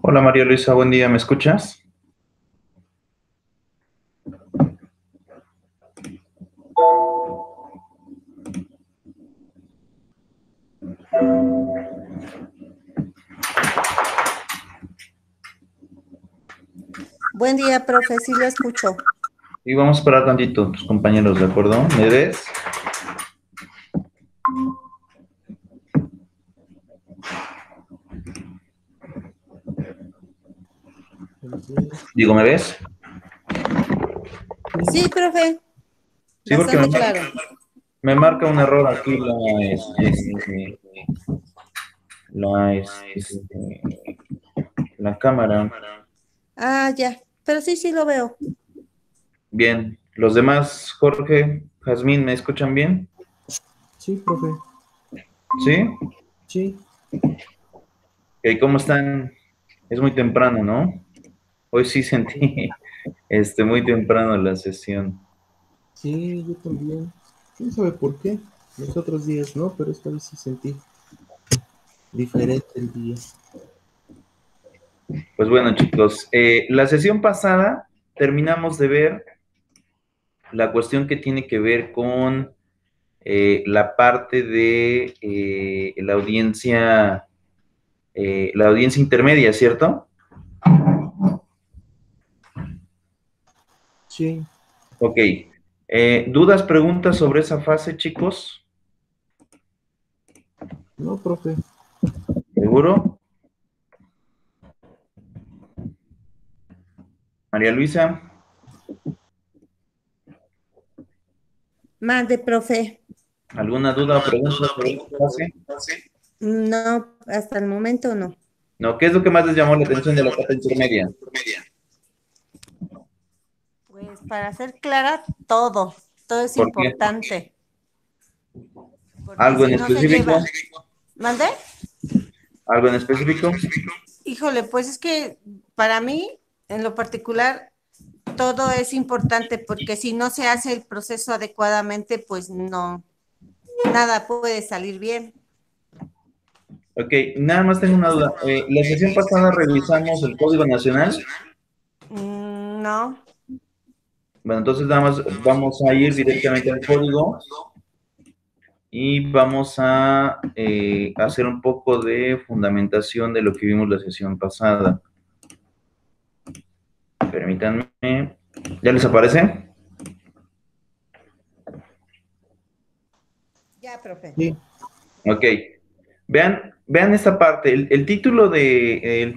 Hola María Luisa, buen día, ¿me escuchas? Buen día, profe, sí lo escucho. Y vamos a esperar tantito, tus compañeros, ¿de acuerdo? ¿Me ves? Digo, ¿me ves? Sí, profe, Sí, porque bastante claro. me marca un error aquí la cámara. Ah, ya, pero sí, sí lo veo. Bien, los demás, Jorge, Jazmín, ¿me escuchan bien? Sí, profe, ¿Sí? sí, Ok, ¿cómo están? Es muy temprano, ¿no? Hoy sí sentí, muy temprano la sesión. sí, yo también. ¿Quién sabe por qué? Los otros días no, pero esta vez sí sentí diferente el día. Pues bueno, chicos, la sesión pasada terminamos de ver la cuestión que tiene que ver con la parte de la audiencia intermedia, ¿cierto? Sí, Ok. ¿Dudas, preguntas sobre esa fase, chicos? no, profe. ¿Seguro? María Luisa, Mande, profe. ¿alguna duda o pregunta sobre esa fase? No, hasta el momento no. No, ¿qué es lo que más les llamó la atención de la etapa intermedia? Pues para ser clara, todo es ¿Por qué? importante, porque ¿Algo si en no se lleva. específico? ¿Mande? ¿Algo en específico? Híjole, pues es que para mí, en lo particular, todo es importante, porque si no se hace el proceso adecuadamente, pues no, nada puede salir bien. Ok, nada más tengo una duda. La sesión pasada revisamos el Código Nacional. No. Bueno, entonces nada más vamos a ir directamente al código y vamos a hacer un poco de fundamentación de lo que vimos la sesión pasada. Permítanme. ¿Ya les aparece? Ya, profe. Sí, Ok. Vean esta parte. El título de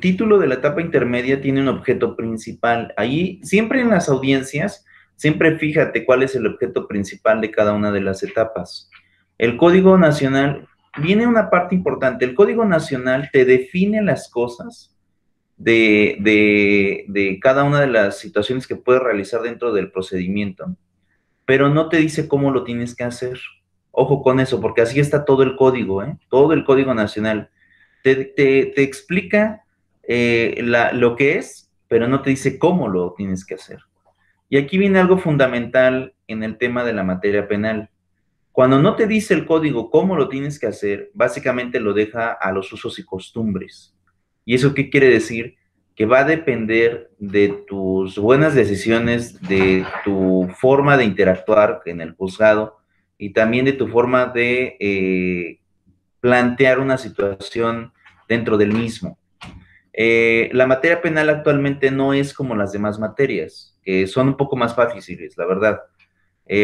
la etapa intermedia tiene un objeto principal. Ahí, siempre en las audiencias, siempre fíjate cuál es el objeto principal de cada una de las etapas. El Código Nacional, viene una parte importante. El Código Nacional te define las cosas de cada una de las situaciones que puedes realizar dentro del procedimiento, pero no te dice cómo lo tienes que hacer. Ojo con eso, porque así está todo el código, ¿eh? Todo el Código Nacional. Te explica lo que es, pero no te dice cómo lo tienes que hacer. Y aquí viene algo fundamental en el tema de la materia penal. Cuando no te dice el código cómo lo tienes que hacer, básicamente lo deja a los usos y costumbres. ¿Y eso qué quiere decir? Que va a depender de tus buenas decisiones, de tu forma de interactuar en el juzgado y también de tu forma de plantear una situación dentro del mismo. La materia penal actualmente no es como las demás materias, que son un poco más fáciles, la verdad.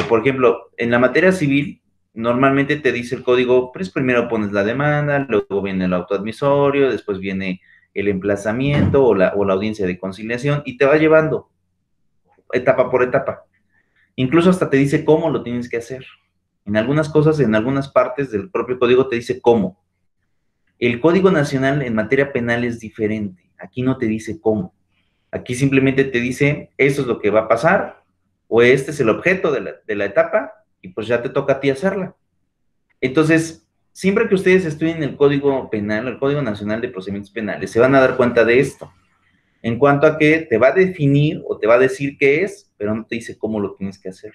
Por ejemplo, en la materia civil, normalmente te dice el código, pues primero pones la demanda, luego viene el auto admisorio, después viene el emplazamiento o la audiencia de conciliación y te va llevando etapa por etapa. Incluso hasta te dice cómo lo tienes que hacer. En algunas cosas, en algunas partes del propio código te dice cómo. El Código Nacional en materia penal es diferente. Aquí no te dice cómo. Aquí simplemente te dice, eso es lo que va a pasar, o este es el objeto de la etapa, y pues ya te toca a ti hacerla. Entonces, siempre que ustedes estudien el Código Penal, el Código Nacional de Procedimientos Penales, se van a dar cuenta de esto, en cuanto a que te va a definir o te va a decir qué es, pero no te dice cómo lo tienes que hacer.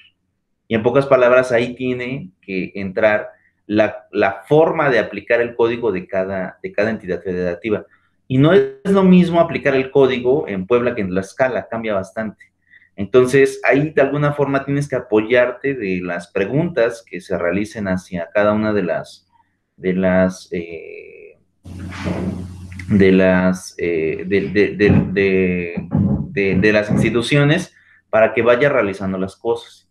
Y en pocas palabras, ahí tiene que entrar la forma de aplicar el código de cada entidad federativa. Y no es lo mismo aplicar el código en Puebla que en Tlaxcala, cambia bastante. Entonces, ahí de alguna forma tienes que apoyarte de las preguntas que se realicen hacia cada una de las, de las, de las instituciones para que vaya realizando las cosas.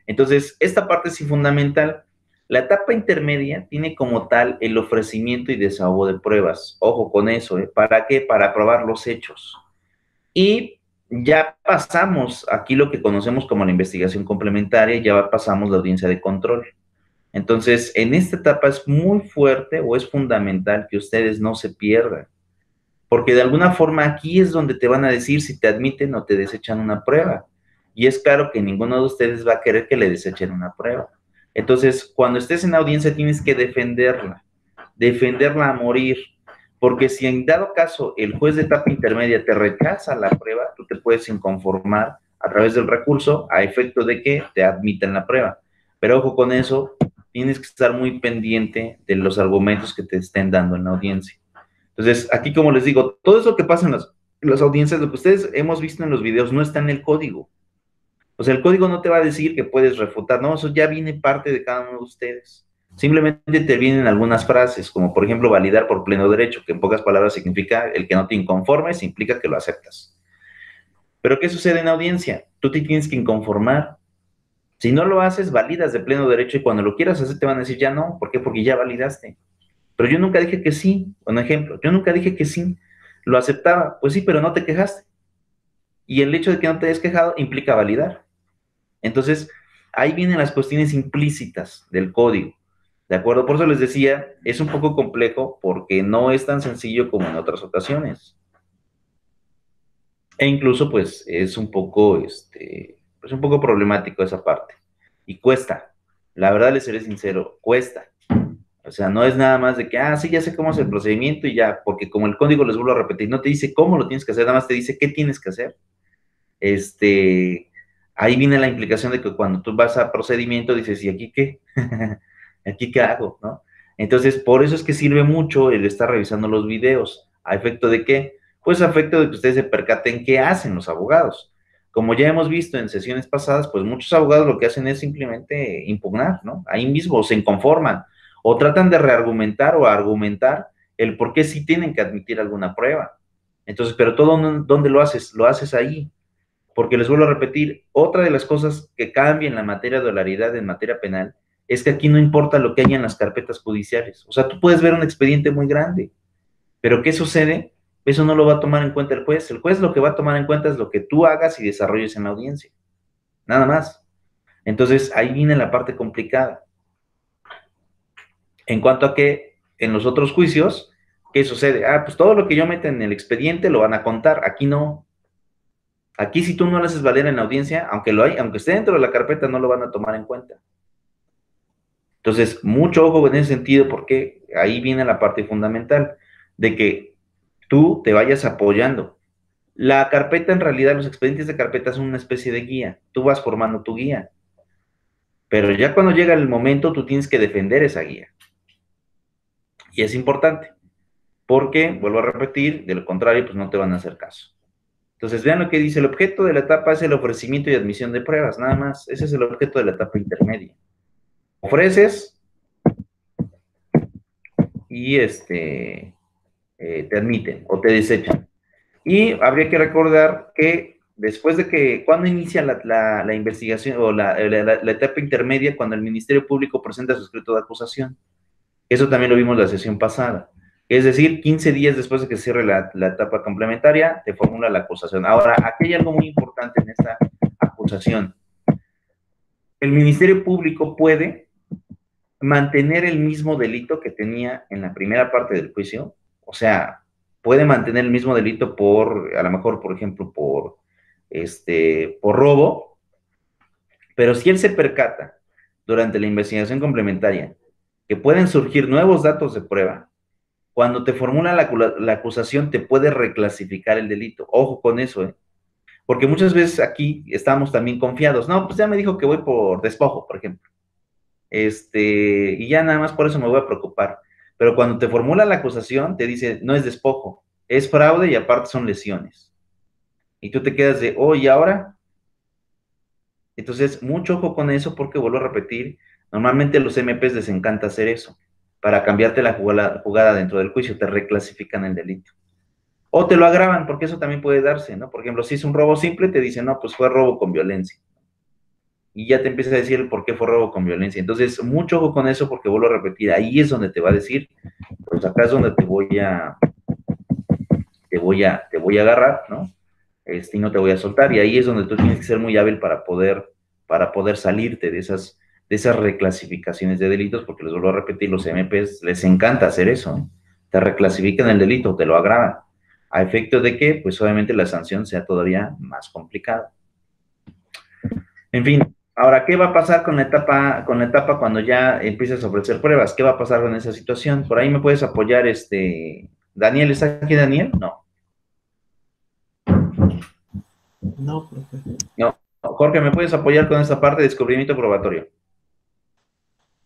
Entonces, esta parte es fundamental. La etapa intermedia tiene como tal el ofrecimiento y desahogo de pruebas. Ojo con eso, ¿eh? ¿Para qué? Para probar los hechos. Y ya pasamos aquí lo que conocemos como la investigación complementaria, ya pasamos la audiencia de control. Entonces, en esta etapa es muy fuerte o es fundamental que ustedes no se pierdan, porque de alguna forma aquí es donde te van a decir si te admiten o te desechan una prueba. Y es claro que ninguno de ustedes va a querer que le desechen una prueba. Entonces, cuando estés en audiencia tienes que defenderla a morir, porque si en dado caso el juez de etapa intermedia te rechaza la prueba, tú te puedes inconformar a través del recurso a efecto de que te admitan la prueba. Pero ojo con eso, tienes que estar muy pendiente de los argumentos que te estén dando en la audiencia. Entonces, aquí como les digo, todo eso que pasa en las audiencias, lo que ustedes hemos visto en los videos no está en el código. O sea, el código no te va a decir que puedes refutar, no, eso ya viene parte de cada uno de ustedes. Simplemente te vienen algunas frases, como por ejemplo validar por pleno derecho, que en pocas palabras significa el que no te inconformes, implica que lo aceptas. Pero ¿qué sucede en audiencia? Tú te tienes que inconformar. Si no lo haces, validas de pleno derecho y cuando lo quieras hacer te van a decir ya no. ¿Por qué? Porque ya validaste. Pero yo nunca dije que sí. Un ejemplo, yo nunca dije que sí. Lo aceptaba. Pues sí, pero no te quejaste. Y el hecho de que no te hayas quejado implica validar. Entonces, ahí vienen las cuestiones implícitas del código. ¿De acuerdo? Por eso les decía, es un poco complejo porque no es tan sencillo como en otras ocasiones. E incluso, pues, es un poco, pues un poco problemático esa parte. Y cuesta. La verdad, les seré sincero, cuesta. O sea, no es nada más de que, sí, ya sé cómo es el procedimiento y ya, porque como el código, les vuelvo a repetir, no te dice cómo lo tienes que hacer, nada más te dice qué tienes que hacer. Ahí viene la implicación de que cuando tú vas a procedimiento dices, ¿y aquí qué? ¿Aquí qué hago? ¿No? Entonces, por eso es que sirve mucho el estar revisando los videos. ¿A efecto de qué? Pues a efecto de que ustedes se percaten qué hacen los abogados. Como ya hemos visto en sesiones pasadas, pues muchos abogados lo que hacen es simplemente impugnar, ¿no? Ahí mismo se inconforman o tratan de reargumentar o argumentar el por qué sí tienen que admitir alguna prueba. Entonces, pero todo, ¿dónde lo haces? Lo haces ahí. Porque les vuelvo a repetir, otra de las cosas que cambia en la materia de dolaridad en materia penal es que aquí no importa lo que haya en las carpetas judiciales. O sea, tú puedes ver un expediente muy grande, pero ¿qué sucede? Eso no lo va a tomar en cuenta el juez. El juez lo que va a tomar en cuenta es lo que tú hagas y desarrolles en la audiencia. Nada más. Entonces, ahí viene la parte complicada. En cuanto a que en los otros juicios, ¿qué sucede? Pues todo lo que yo meta en el expediente lo van a contar. Aquí no. Aquí si tú no lo haces valer en la audiencia, aunque esté dentro de la carpeta, no lo van a tomar en cuenta. Entonces, mucho ojo en ese sentido, porque ahí viene la parte fundamental, de que tú te vayas apoyando. La carpeta, en realidad, los expedientes de carpeta son una especie de guía. Tú vas formando tu guía. Pero ya cuando llega el momento, tú tienes que defender esa guía. Y es importante, porque, vuelvo a repetir, de lo contrario, pues no te van a hacer caso. Entonces, vean lo que dice, el objeto de la etapa es el ofrecimiento y admisión de pruebas, nada más. Ese es el objeto de la etapa intermedia. Ofreces y te admiten o te desechan. Y habría que recordar que después de que, cuando inicia la investigación o la etapa intermedia, cuando el Ministerio Público presenta su escrito de acusación. Eso también lo vimos la sesión pasada. Es decir, 15 días después de que cierre la etapa complementaria, te formula la acusación. Ahora, aquí hay algo muy importante en esta acusación. El Ministerio Público puede mantener el mismo delito que tenía en la primera parte del juicio. O sea, puede mantener el mismo delito a lo mejor, por ejemplo, por robo, pero si él se percata durante la investigación complementaria que pueden surgir nuevos datos de prueba, cuando te formula la acusación te puede reclasificar el delito. Ojo con eso, porque muchas veces aquí estamos también confiados. No, pues ya me dijo que voy por despojo, por ejemplo. Y ya nada más por eso me voy a preocupar. Pero cuando te formula la acusación, te dice, no es despojo, es fraude y aparte son lesiones. Y tú te quedas de, oh, ¿y ahora? Entonces, mucho ojo con eso porque, vuelvo a repetir, normalmente a los MPs les encanta hacer eso. Para cambiarte la jugada dentro del juicio, te reclasifican el delito. O te lo agravan, porque eso también puede darse, ¿no? Por ejemplo, si es un robo simple, te dicen, no, pues fue robo con violencia. Y ya te empieza a decir el por qué fue robo con violencia. Entonces, mucho ojo con eso porque, vuelvo a repetir, ahí es donde te va a decir, pues acá es donde te voy a agarrar, ¿no? Y no te voy a soltar. Y ahí es donde tú tienes que ser muy hábil para poder salirte de esas reclasificaciones de delitos, porque les vuelvo a repetir, los MPs les encanta hacer eso, ¿no? Te reclasifican el delito, te lo agravan, a efecto de que, pues obviamente la sanción sea todavía más complicada. En fin, ahora, ¿qué va a pasar con la etapa cuando ya empiezas a ofrecer pruebas? ¿Qué va a pasar con esa situación? Por ahí me puedes apoyar, Daniel, ¿está aquí Daniel? No. No, profe. No. Jorge, ¿me puedes apoyar con esta parte de descubrimiento probatorio?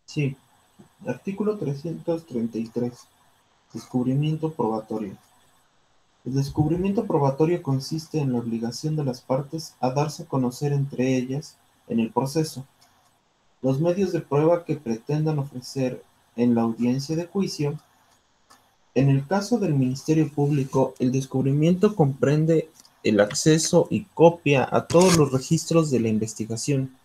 Sí. Artículo 333. Descubrimiento probatorio. El descubrimiento probatorio consiste en la obligación de las partes a darse a conocer entre ellas, en el proceso, los medios de prueba que pretendan ofrecer en la audiencia de juicio. En el caso del Ministerio Público, el descubrimiento comprende el acceso y copia a todos los registros de la investigación,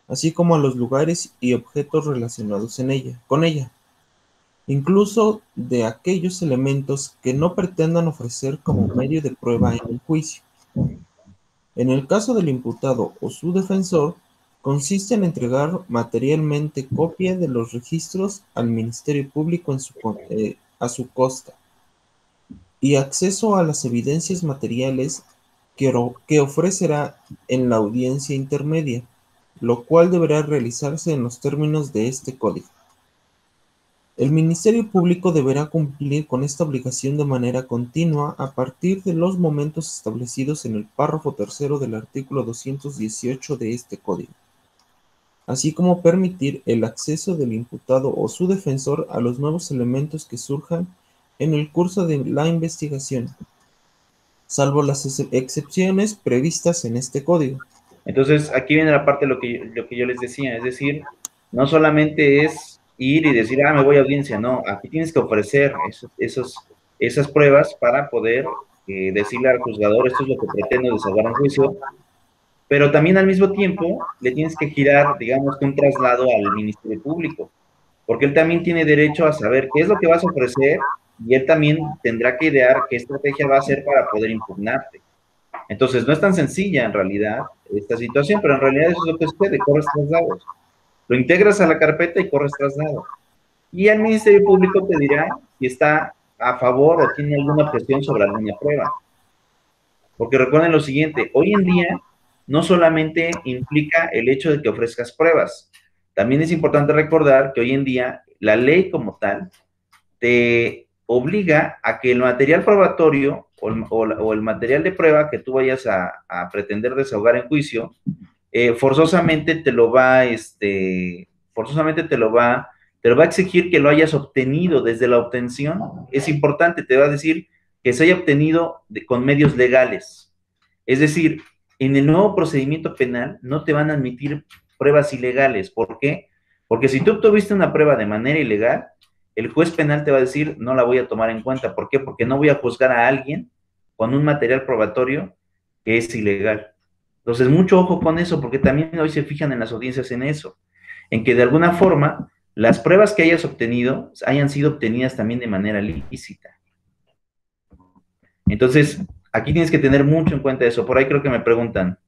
así como a los lugares y objetos relacionados con ella, incluso de aquellos elementos que no pretendan ofrecer como medio de prueba en el juicio. En el caso del imputado o su defensor, consiste en entregar materialmente copia de los registros al Ministerio Público a su costa, y acceso a las evidencias materiales que ofrecerá en la audiencia intermedia, lo cual deberá realizarse en los términos de este código. El Ministerio Público deberá cumplir con esta obligación de manera continua a partir de los momentos establecidos en el párrafo tercero del artículo 218 de este código, así como permitir el acceso del imputado o su defensor a los nuevos elementos que surjan en el curso de la investigación, salvo las excepciones previstas en este código. Entonces, aquí viene la parte de lo que yo les decía, es decir, no solamente es ir y decir, me voy a audiencia, no, aquí tienes que ofrecer esas pruebas para poder decirle al juzgador, esto es lo que pretendo desahogar en juicio, pero también al mismo tiempo le tienes que girar, digamos, que un traslado al Ministerio Público, porque él también tiene derecho a saber qué es lo que vas a ofrecer y él también tendrá que idear qué estrategia va a hacer para poder impugnarte. Entonces, no es tan sencilla en realidad esta situación, pero en realidad eso es lo que sucede, corres traslados. Lo integras a la carpeta y corres traslado. Y el Ministerio Público te dirá si está a favor o tiene alguna objeción sobre alguna prueba. Porque recuerden lo siguiente, hoy en día no solamente implica el hecho de que ofrezcas pruebas, también es importante recordar que hoy en día la ley como tal te obliga a que el material probatorio o el material de prueba que tú vayas a pretender desahogar en juicio, forzosamente te lo va a exigir que lo hayas obtenido desde la obtención. Es importante, te va a decir que se haya obtenido con medios legales. Es decir, en el nuevo procedimiento penal no te van a admitir pruebas ilegales. ¿Por qué? Porque si tú obtuviste una prueba de manera ilegal, el juez penal te va a decir, no la voy a tomar en cuenta. ¿Por qué? Porque no voy a juzgar a alguien con un material probatorio que es ilegal. Entonces, mucho ojo con eso, porque también hoy se fijan en las audiencias en eso, en que de alguna forma las pruebas que hayas obtenido hayan sido obtenidas también de manera lícita. Entonces, aquí tienes que tener mucho en cuenta eso. Por ahí creo que me preguntan.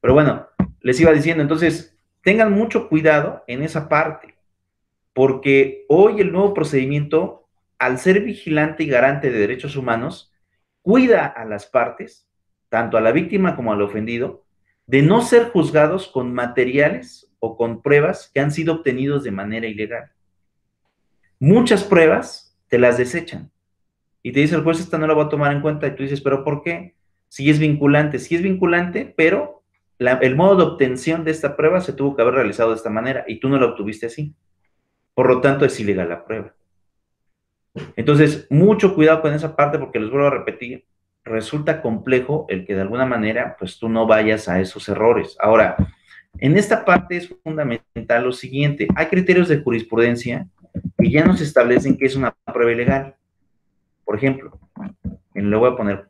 Pero bueno, les iba diciendo, entonces, tengan mucho cuidado en esa parte, porque hoy el nuevo procedimiento, al ser vigilante y garante de derechos humanos, cuida a las partes, tanto a la víctima como al ofendido, de no ser juzgados con materiales o con pruebas que han sido obtenidos de manera ilegal. Muchas pruebas te las desechan y te dice el juez, esta no la voy a tomar en cuenta, y tú dices, ¿pero por qué? Si es vinculante, pero el modo de obtención de esta prueba se tuvo que haber realizado de esta manera y tú no la obtuviste así. Por lo tanto, es ilegal la prueba. Entonces, mucho cuidado con esa parte porque les vuelvo a repetir, resulta complejo el que de alguna manera, pues tú no vayas a esos errores. Ahora, en esta parte es fundamental lo siguiente, hay criterios de jurisprudencia que ya nos establecen que es una prueba ilegal. Por ejemplo, le voy a poner,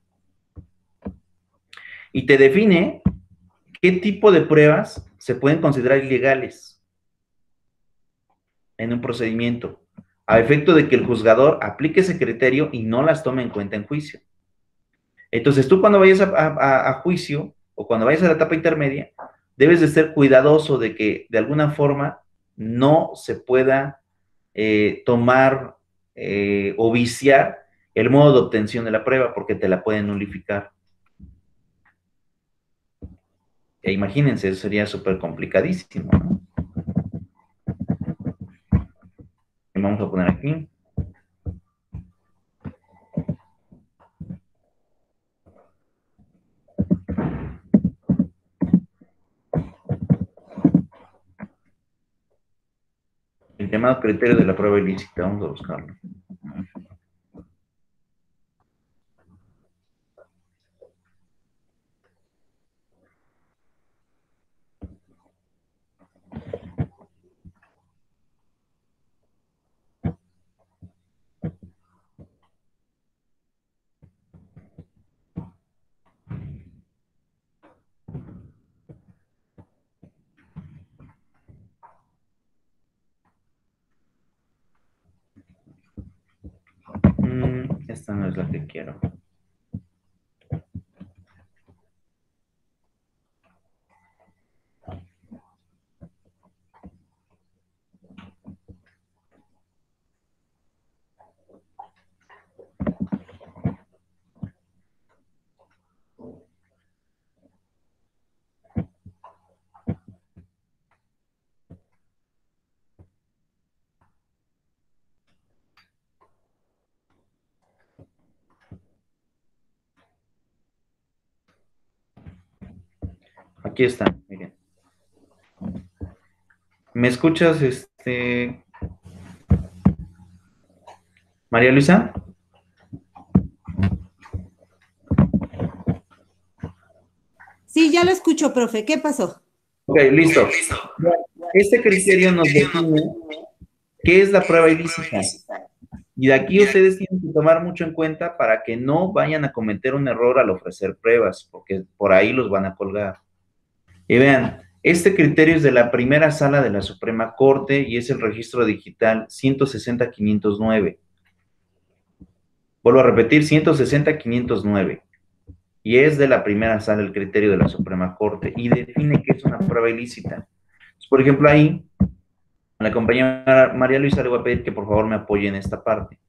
y te define qué tipo de pruebas se pueden considerar ilegales en un procedimiento, a efecto de que el juzgador aplique ese criterio y no las tome en cuenta en juicio. Entonces, tú cuando vayas a juicio o cuando vayas a la etapa intermedia, debes de ser cuidadoso de que de alguna forma no se pueda tomar o viciar el modo de obtención de la prueba porque te la pueden nulificar. E imagínense, eso sería súper complicadísimo, ¿no? Y vamos a poner aquí. El llamado criterio de la prueba ilícita, vamos a buscarlo. Esta no es la que quiero. Aquí está, miren. ¿Me escuchas, María Luisa? Sí, ya lo escucho, profe. ¿Qué pasó? Ok, listo. Este criterio nos define qué es la prueba ilícita. Y de aquí ustedes tienen que tomar mucho en cuenta para que no vayan a cometer un error al ofrecer pruebas, porque por ahí los van a colgar. Y vean, este criterio es de la primera sala de la Suprema Corte y es el registro digital 160.509. Vuelvo a repetir, 160.509. Y es de la primera sala el criterio de la Suprema Corte y define que es una prueba ilícita. Por ejemplo, ahí, a la compañera María Luisa le voy a pedir que por favor me apoye en esta parte.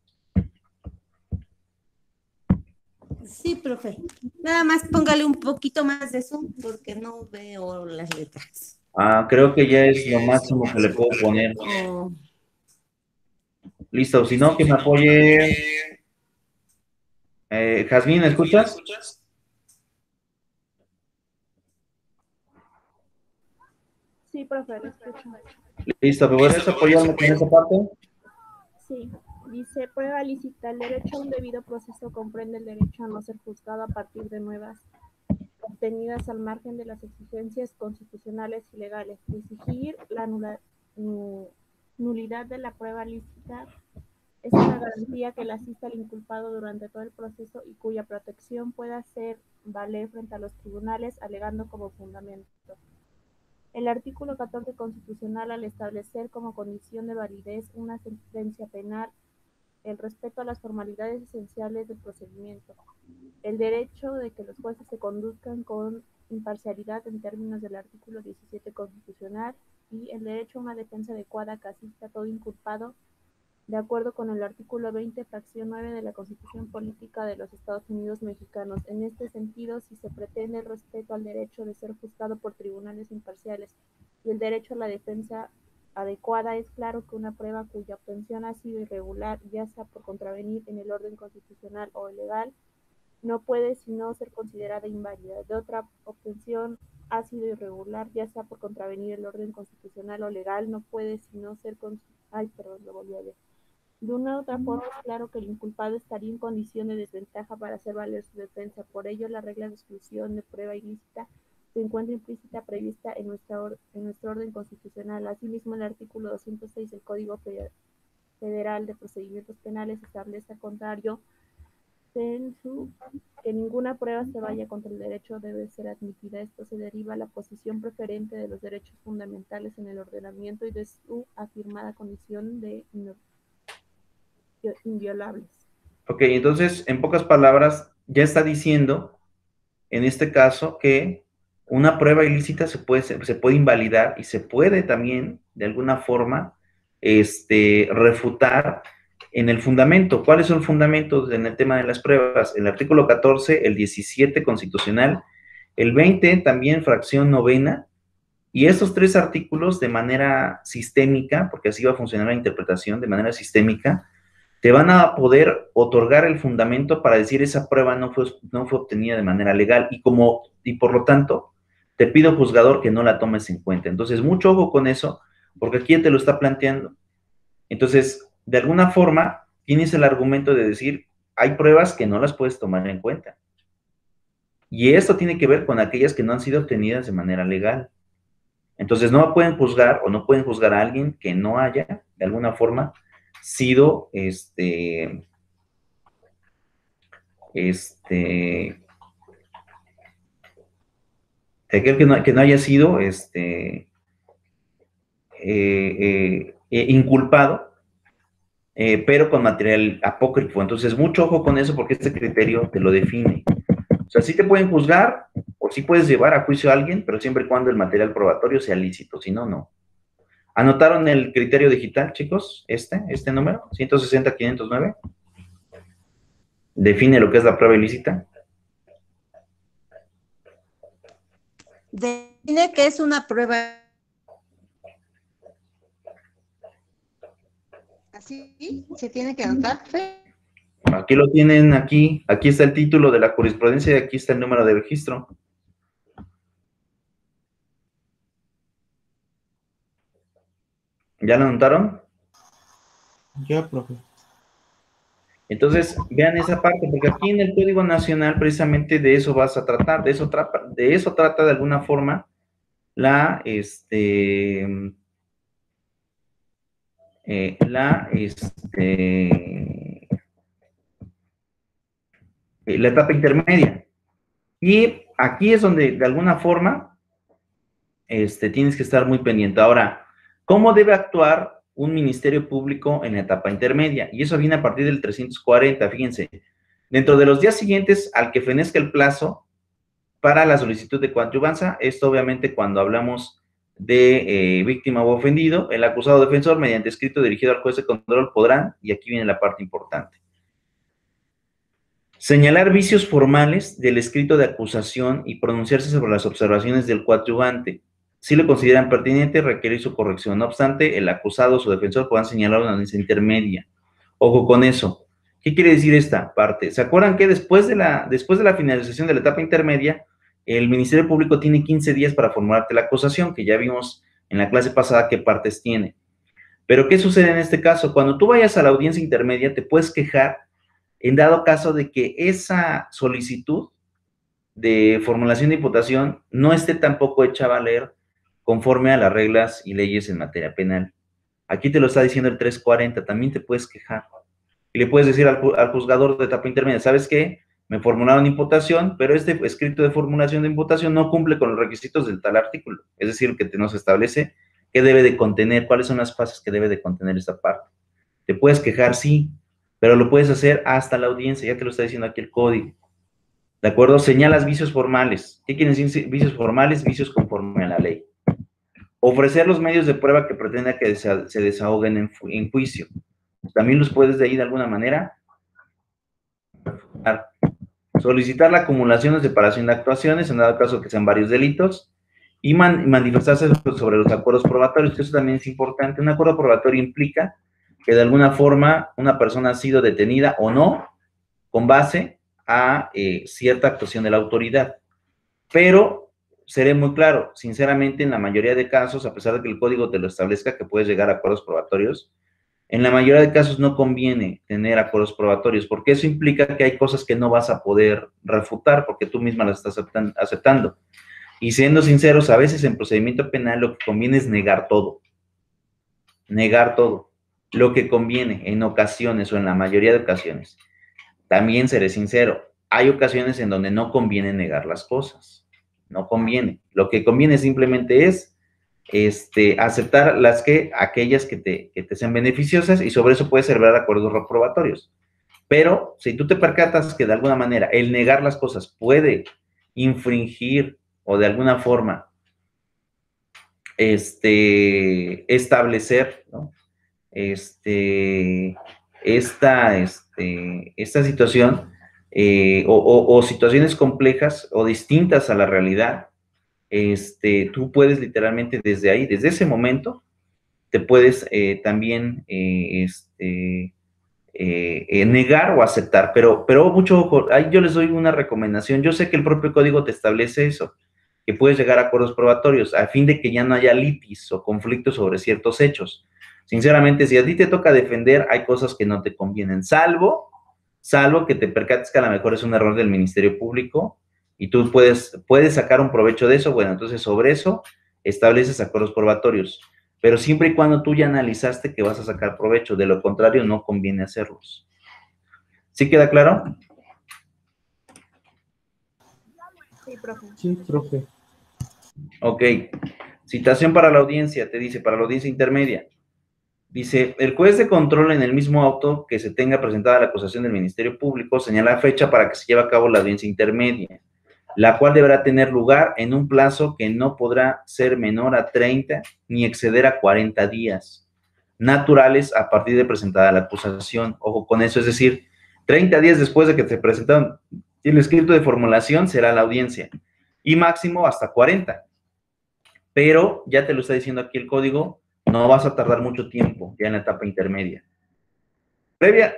Sí, profe. Nada más póngale un poquito más de zoom porque no veo las letras. Creo que ya es lo máximo que le puedo poner. Oh. Listo, si no, que me apoye. Jazmín, ¿me escuchas? Sí, profe, lo escucho. Listo, ¿me podrías apoyarme con esa parte? Sí, dice, prueba lícita. El derecho a un debido proceso comprende el derecho a no ser juzgado a partir de nuevas obtenidas al margen de las exigencias constitucionales y legales. Exigir la nulidad de la prueba lícita es una garantía que la asista al inculpado durante todo el proceso y cuya protección pueda hacer valer frente a los tribunales, alegando como fundamento. El artículo 14 constitucional, al establecer como condición de validez una sentencia penal el respeto a las formalidades esenciales del procedimiento, el derecho de que los jueces se conduzcan con imparcialidad en términos del artículo 17 constitucional y el derecho a una defensa adecuada que asista a todo inculpado de acuerdo con el artículo 20, fracción 9 de la Constitución Política de los Estados Unidos Mexicanos. En este sentido, si se pretende el respeto al derecho de ser juzgado por tribunales imparciales y el derecho a la defensa adecuada, es claro que una prueba cuya obtención ha sido irregular, ya sea por contravenir en el orden constitucional o legal, no puede sino ser considerada inválida. De otra obtención ha sido irregular, ya sea por contravenir el orden constitucional o legal, no puede sino ser De una u otra forma, es claro que el inculpado estaría en condición de desventaja para hacer valer su defensa. Por ello, la regla de exclusión de prueba ilícita se encuentra implícita prevista en nuestro orden constitucional. Asimismo, el artículo 206 del Código Federal de Procedimientos Penales establece, al contrario, que ninguna prueba se vaya contra el derecho debe ser admitida. Esto se deriva a la posición preferente de los derechos fundamentales en el ordenamiento y de su afirmada condición de inviolables. Ok, entonces, en pocas palabras, ya está diciendo, en este caso, que una prueba ilícita se puede invalidar y se puede también, de alguna forma, refutar en el fundamento. ¿Cuáles son los fundamentos en el tema de las pruebas? El artículo 14, el 17 constitucional, el 20 también fracción novena, y estos tres artículos de manera sistémica, porque así va a funcionar la interpretación, de manera sistémica, te van a poder otorgar el fundamento para decir esa prueba no fue obtenida de manera legal y por lo tanto te pido, juzgador, que no la tomes en cuenta. Entonces, mucho ojo con eso, porque aquí te lo está planteando. Entonces, de alguna forma, tienes el argumento de decir, hay pruebas que no las puedes tomar en cuenta. Y esto tiene que ver con aquellas que no han sido obtenidas de manera legal. Entonces, no pueden juzgar o no pueden juzgar a alguien que no haya, de alguna forma, sido, que no haya sido, inculpado, pero con material apócrifo. Entonces, mucho ojo con eso porque este criterio te lo define. O sea, sí te pueden juzgar o sí puedes llevar a juicio a alguien, pero siempre y cuando el material probatorio sea lícito, si no, no. ¿Anotaron el criterio digital, chicos? Este número, 160.509. Define lo que es la prueba ilícita. Define que es una prueba. ¿Así se tiene que anotar? Aquí lo tienen, aquí está el título de la jurisprudencia y aquí está el número de registro. ¿Ya lo anotaron? Ya, profe. Entonces, vean esa parte, porque aquí en el Código Nacional precisamente de eso vas a tratar, de eso trata de alguna forma la etapa intermedia. Y aquí es donde de alguna forma tienes que estar muy pendiente. Ahora, ¿cómo debe actuar un ministerio público en la etapa intermedia? Y eso viene a partir del 340, fíjense. Dentro de los días siguientes al que fenezca el plazo para la solicitud de coadyuvanza, esto obviamente cuando hablamos de víctima o ofendido, el acusado o defensor, mediante escrito dirigido al juez de control, podrán, y aquí viene la parte importante, señalar vicios formales del escrito de acusación y pronunciarse sobre las observaciones del coadyuvante. Si lo consideran pertinente, requerir su corrección. No obstante, el acusado o su defensor puedan señalar una audiencia intermedia. Ojo con eso. ¿Qué quiere decir esta parte? ¿Se acuerdan que después de la finalización de la etapa intermedia, el Ministerio Público tiene 15 días para formularte la acusación, que ya vimos en la clase pasada qué partes tiene? Pero ¿qué sucede en este caso? Cuando tú vayas a la audiencia intermedia, te puedes quejar en dado caso de que esa solicitud de formulación de imputación no esté tampoco hecha a valer conforme a las reglas y leyes en materia penal. Aquí te lo está diciendo el 340, también te puedes quejar. Y le puedes decir al juzgador de etapa intermedia, ¿sabes qué? Me formularon imputación, pero este escrito de formulación de imputación no cumple con los requisitos del tal artículo. Es decir, que nos establece qué debe de contener, cuáles son las fases que debe de contener esta parte. Te puedes quejar, sí, pero lo puedes hacer hasta la audiencia, ya te lo está diciendo aquí el código. ¿De acuerdo? Señalas vicios formales. ¿Qué quieren decir vicios formales? Vicios conforme a la ley. Ofrecer los medios de prueba que pretenda que se desahoguen en juicio. También los puedes de ahí de alguna manera solicitar la acumulación o separación de actuaciones, en dado caso que sean varios delitos, y manifestarse sobre los acuerdos probatorios, que eso también es importante. Un acuerdo probatorio implica que de alguna forma una persona ha sido detenida o no con base a cierta actuación de la autoridad. Pero seré muy claro, sinceramente, en la mayoría de casos, a pesar de que el código te lo establezca, que puedes llegar a acuerdos probatorios, En la mayoría de casos no conviene tener acuerdos probatorios, porque eso implica que hay cosas que no vas a poder refutar, porque tú misma las estás aceptando. Y siendo sinceros, a veces en procedimiento penal lo que conviene es negar todo. Negar todo. Lo que conviene en ocasiones o en la mayoría de ocasiones. También seré sincero, hay ocasiones en donde no conviene negar las cosas. No conviene. Lo que conviene simplemente es aceptar aquellas que te sean beneficiosas, y sobre eso puedes celebrar acuerdos reprobatorios. Pero si tú te percatas que de alguna manera el negar las cosas puede infringir o de alguna forma establecer, ¿no? Esta situación o situaciones complejas o distintas a la realidad, tú puedes literalmente desde ahí, desde ese momento, te puedes también negar o aceptar, pero mucho ojo, ahí yo les doy una recomendación. Yo sé que el propio código te establece eso, que puedes llegar a acuerdos probatorios a fin de que ya no haya litis o conflictos sobre ciertos hechos. Sinceramente, si a ti te toca defender, hay cosas que no te convienen, salvo que te percates que a lo mejor es un error del Ministerio Público y tú puedes sacar un provecho de eso. Bueno, entonces sobre eso estableces acuerdos probatorios, pero siempre y cuando tú ya analizaste que vas a sacar provecho, de lo contrario no conviene hacerlos. ¿Sí queda claro? Sí, profe. Sí, profe. Ok. Citación para la audiencia, te dice, para la audiencia intermedia. Dice, el juez de control en el mismo auto que se tenga presentada la acusación del Ministerio Público señala fecha para que se lleve a cabo la audiencia intermedia, la cual deberá tener lugar en un plazo que no podrá ser menor a 30 ni exceder a 40 días naturales a partir de presentada la acusación. Ojo con eso, es decir, 30 días después de que se presentaron el escrito de formulación será la audiencia, y máximo hasta 40. Pero ya te lo está diciendo aquí el código, no vas a tardar mucho tiempo ya en la etapa intermedia. Previa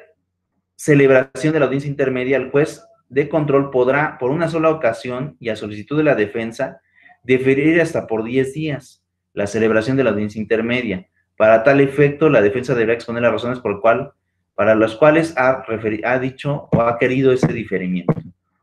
celebración de la audiencia intermedia, el juez de control podrá, por una sola ocasión y a solicitud de la defensa, deferir hasta por 10 días la celebración de la audiencia intermedia. Para tal efecto, la defensa deberá exponer las razones para las cuales ha dicho o ha querido ese diferimiento.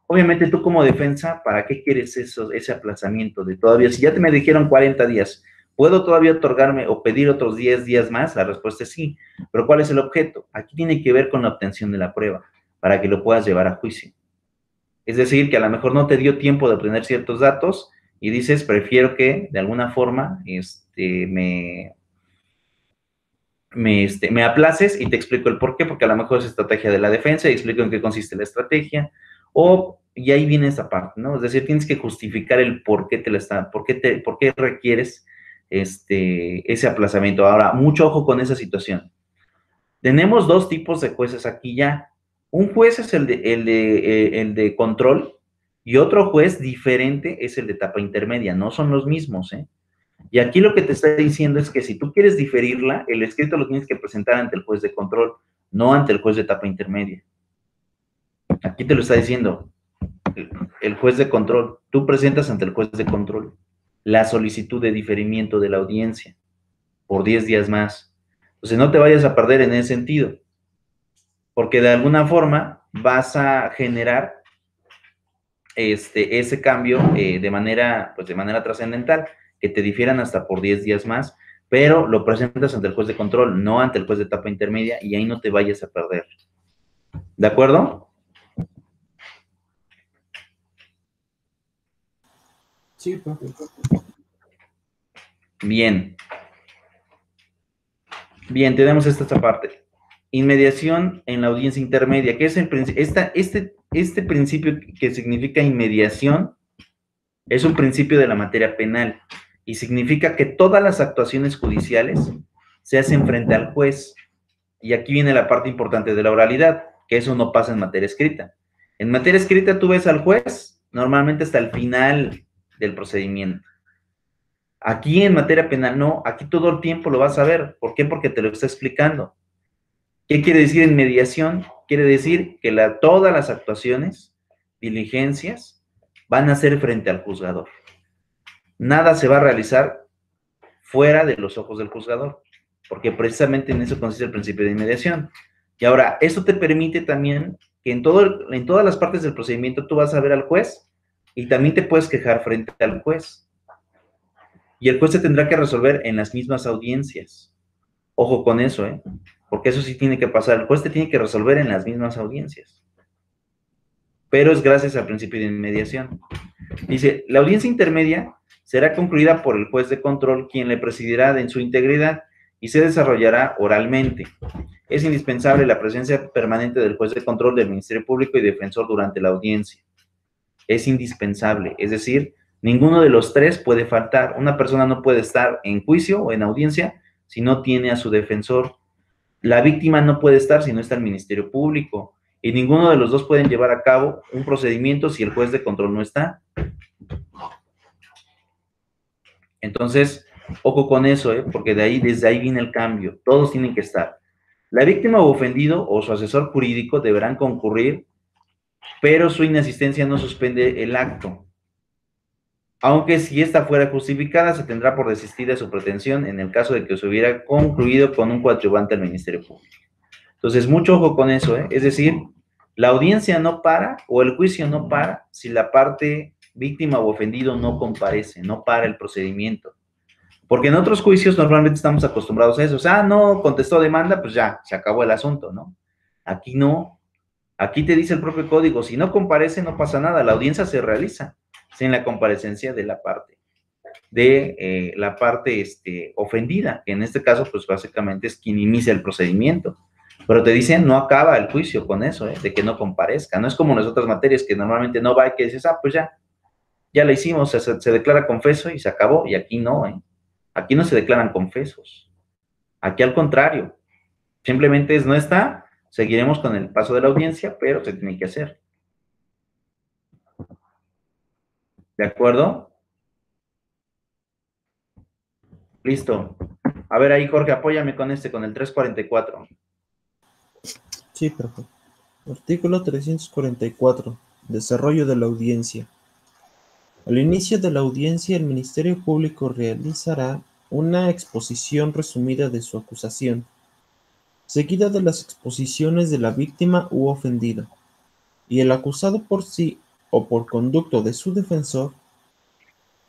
Obviamente tú como defensa, ¿para qué quieres ese aplazamiento de todavía? Si ya me dijeron 40 días, ¿puedo todavía otorgarme o pedir otros 10 días más? La respuesta es sí. Pero ¿cuál es el objeto? Aquí tiene que ver con la obtención de la prueba, para que lo puedas llevar a juicio. Es decir, que a lo mejor no te dio tiempo de obtener ciertos datos y dices, prefiero que de alguna forma me aplaces, y te explico el por qué, porque a lo mejor es estrategia de la defensa y explico en qué consiste la estrategia, y ahí viene esa parte, ¿no? Es decir, tienes que justificar el por qué por qué requieres ese aplazamiento. Ahora, mucho ojo con esa situación. Tenemos dos tipos de jueces aquí ya. Un juez es el de control, y otro juez diferente es el de etapa intermedia. No son los mismos, ¿eh? Y aquí lo que te está diciendo es que si tú quieres diferirla, el escrito lo tienes que presentar ante el juez de control, no ante el juez de etapa intermedia. Aquí te lo está diciendo el juez de control. Tú presentas ante el juez de control la solicitud de diferimiento de la audiencia por 10 días más. Entonces no te vayas a perder en ese sentido, porque de alguna forma vas a generar ese cambio de manera trascendental, que te difieran hasta por 10 días más, pero lo presentas ante el juez de control, no ante el juez de etapa intermedia, y ahí no te vayas a perder. ¿De acuerdo? Sí, profe. Bien. Bien, tenemos esta parte. Inmediación en la audiencia intermedia. ¿Qué es este principio que significa inmediación? Es un principio de la materia penal y significa que todas las actuaciones judiciales se hacen frente al juez. Y aquí viene la parte importante de la oralidad, que eso no pasa en materia escrita. En materia escrita tú ves al juez normalmente hasta el final del procedimiento. Aquí en materia penal no, aquí todo el tiempo lo vas a ver. ¿Por qué? Porque te lo está explicando. ¿Qué quiere decir en mediación? Quiere decir que todas las actuaciones, diligencias, van a ser frente al juzgador. Nada se va a realizar fuera de los ojos del juzgador. porque precisamente en eso consiste el principio de inmediación. Y ahora, esto te permite también que en todas las partes del procedimiento tú vas a ver al juez y también te puedes quejar frente al juez. Y el juez te tendrá que resolver en las mismas audiencias. Ojo con eso, ¿eh? Porque eso sí tiene que pasar. El juez te tiene que resolver en las mismas audiencias. Pero es gracias al principio de inmediación. Dice, la audiencia intermedia será concluida por el juez de control, quien le presidirá en su integridad y se desarrollará oralmente. Es indispensable la presencia permanente del juez de control, del Ministerio Público y defensor durante la audiencia. Es indispensable, es decir, ninguno de los tres puede faltar. Una persona no puede estar en juicio o en audiencia si no tiene a su defensor. La víctima no puede estar si no está el Ministerio Público. Y ninguno de los dos pueden llevar a cabo un procedimiento si el juez de control no está. Entonces, ojo con eso, porque desde ahí viene el cambio. Todos tienen que estar. La víctima o ofendido o su asesor jurídico deberán concurrir, pero su inasistencia no suspende el acto. Aunque si esta fuera justificada, se tendrá por desistida su pretensión en el caso de que se hubiera concluido con un coadyuvante al Ministerio Público. Entonces, mucho ojo con eso, es decir, la audiencia no para o el juicio no para si la parte víctima o ofendido no comparece, no para el procedimiento. Porque en otros juicios normalmente estamos acostumbrados a eso. O sea, no contestó demanda, pues ya, se acabó el asunto, ¿no? Aquí no. Aquí te dice el propio código, si no comparece no pasa nada, la audiencia se realiza sin la comparecencia de la parte ofendida, que en este caso, pues básicamente es quien inicia el procedimiento. Pero te dicen, no acaba el juicio con eso, de que no comparezca. No es como en las otras materias que normalmente no va y que dices, pues ya la hicimos, se declara confeso y se acabó. Y aquí no, Aquí no se declaran confesos. Aquí al contrario. Simplemente no está, seguiremos con el paso de la audiencia, pero se tiene que hacer. ¿De acuerdo? Listo. A ver ahí, Jorge, apóyame con con el 344. Sí, perfecto. Artículo 344. Desarrollo de la audiencia. Al inicio de la audiencia, el Ministerio Público realizará una exposición resumida de su acusación, seguida de las exposiciones de la víctima u ofendida, y el acusado por sí o por conducto de su defensor.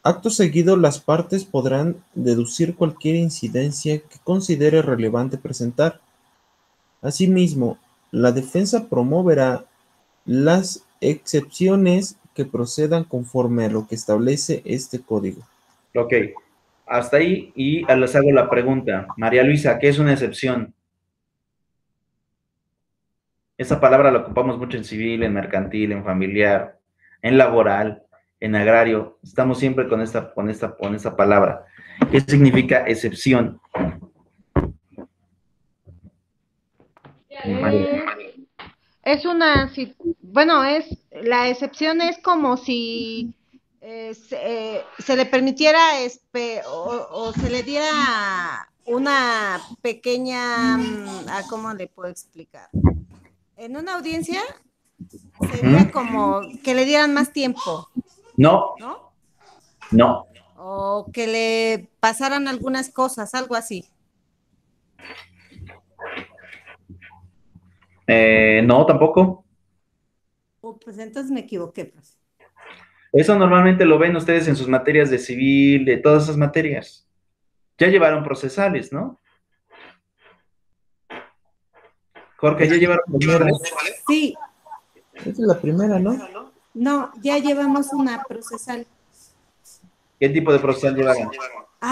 Acto seguido, las partes podrán deducir cualquier incidencia que considere relevante presentar. Asimismo, la defensa promoverá las excepciones que procedan conforme a lo que establece este código. Ok, hasta ahí y les hago la pregunta. María Luisa, ¿qué es una excepción? Esa palabra la ocupamos mucho en civil, en mercantil, en familiar, en laboral, en agrario. Estamos siempre con esta palabra. ¿Qué significa excepción? La excepción es como si se le permitiera o se le diera una pequeña, ¿cómo le puedo explicar? En una audiencia sería como que le dieran más tiempo. No. No. O que le pasaran algunas cosas, algo así. No, tampoco. Pues entonces me equivoqué, pues. Eso normalmente lo ven ustedes en sus materias de civil, de todas esas materias. Ya llevaron procesales, ¿no? Jorge, ¿ya llevaron procesales? Sí. Esa es la primera, ¿no? No, ya llevamos una procesal. ¿Qué tipo de procesal llevaron?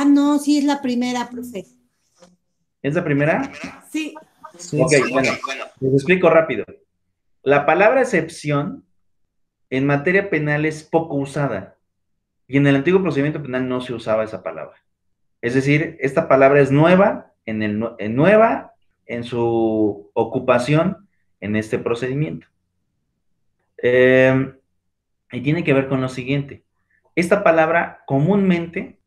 No, sí es la primera, profe. ¿Es la primera? Sí. Ok, bueno, les explico rápido. La palabra excepción en materia penal es poco usada y en el antiguo procedimiento penal no se usaba esa palabra. Es decir, esta palabra es nueva en su ocupación en este procedimiento. Y tiene que ver con lo siguiente. Esta palabra comúnmente